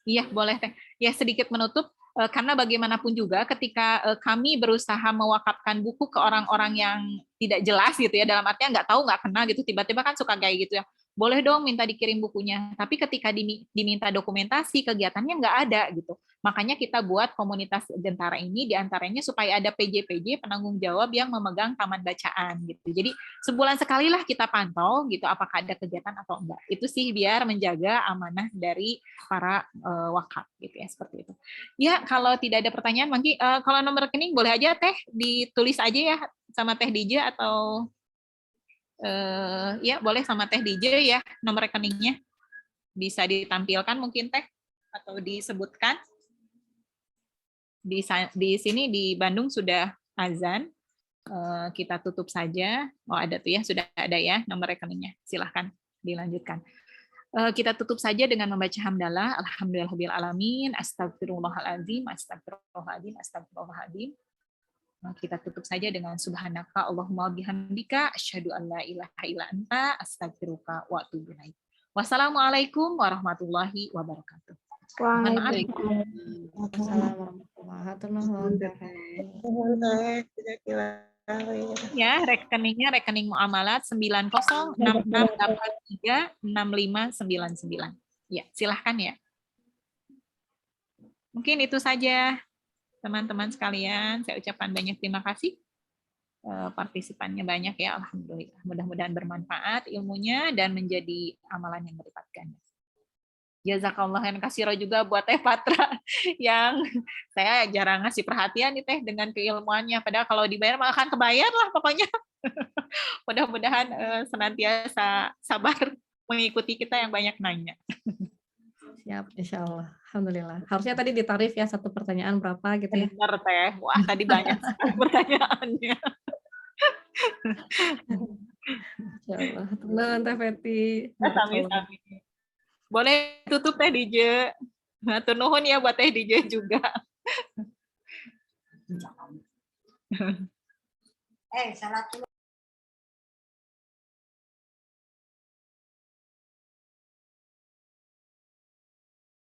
Iya, boleh Teh. Ya, sedikit menutup, karena bagaimanapun juga ketika kami berusaha mewakafkan buku ke orang-orang yang tidak jelas gitu ya, dalam artinya nggak tahu, nggak kenal gitu, tiba-tiba kan suka kayak gitu ya, boleh dong minta dikirim bukunya, tapi ketika diminta dokumentasi kegiatannya nggak ada gitu. Makanya kita buat komunitas Gentara ini diantaranya supaya ada PJ penanggung jawab yang memegang taman bacaan gitu. Jadi sebulan sekali lah kita pantau gitu apakah ada kegiatan atau enggak. Itu sih biar menjaga amanah dari para wakaf gitu ya, seperti itu. Ya, kalau tidak ada pertanyaan, Mangki, kalau nomor rekening boleh aja Teh ditulis aja ya sama Teh DJ, atau ya boleh sama Teh DJ ya, nomor rekeningnya bisa ditampilkan mungkin Teh, atau disebutkan. Di sini di Bandung sudah azan, kita tutup saja. Oh, ada tuh ya, sudah ada ya nomor rekeningnya. Silahkan dilanjutkan. Kita tutup saja dengan membaca hamdalah. Alhamdulillahirabbil alamin, astagfirullahaladzim, astagfirullahaladzim, astagfirullahaladzim. Kita tutup saja dengan subhanaka Allahumma bihamdika asyhadu an la ilaha illa anta astaghfiruka wa atubu ilaik. Wassalamualaikum warahmatullahi wabarakatuh. Mohon maaf. Assalamualaikum warahmatullahi wabarakatuh. Ya, rekeningnya rekening muamalat 9066836599. Ya, silahkan ya. Mungkin itu saja teman-teman sekalian. Saya ucapkan banyak terima kasih. Partisipannya banyak ya, alhamdulillah. Mudah-mudahan bermanfaat ilmunya dan menjadi amalan yang berlipat ganda. Jazakallah khairan katsira juga buat Teh Patra yang saya jarang ngasih perhatian nih Teh dengan keilmuannya, padahal kalau dibayar malah akan kebayar lah pokoknya. Mudah-mudahan senantiasa sabar mengikuti kita yang banyak nanya. Siap, insya Allah. Alhamdulillah. Harusnya tadi ditarif ya, satu pertanyaan berapa gitu ya. Benar Teh, wah tadi banyak pertanyaannya. Insya Allah. Teman Teh Feti. Sami-sami. Boleh tutup Teh DJ. Matur nuhun ya buat Teh DJ juga. Salat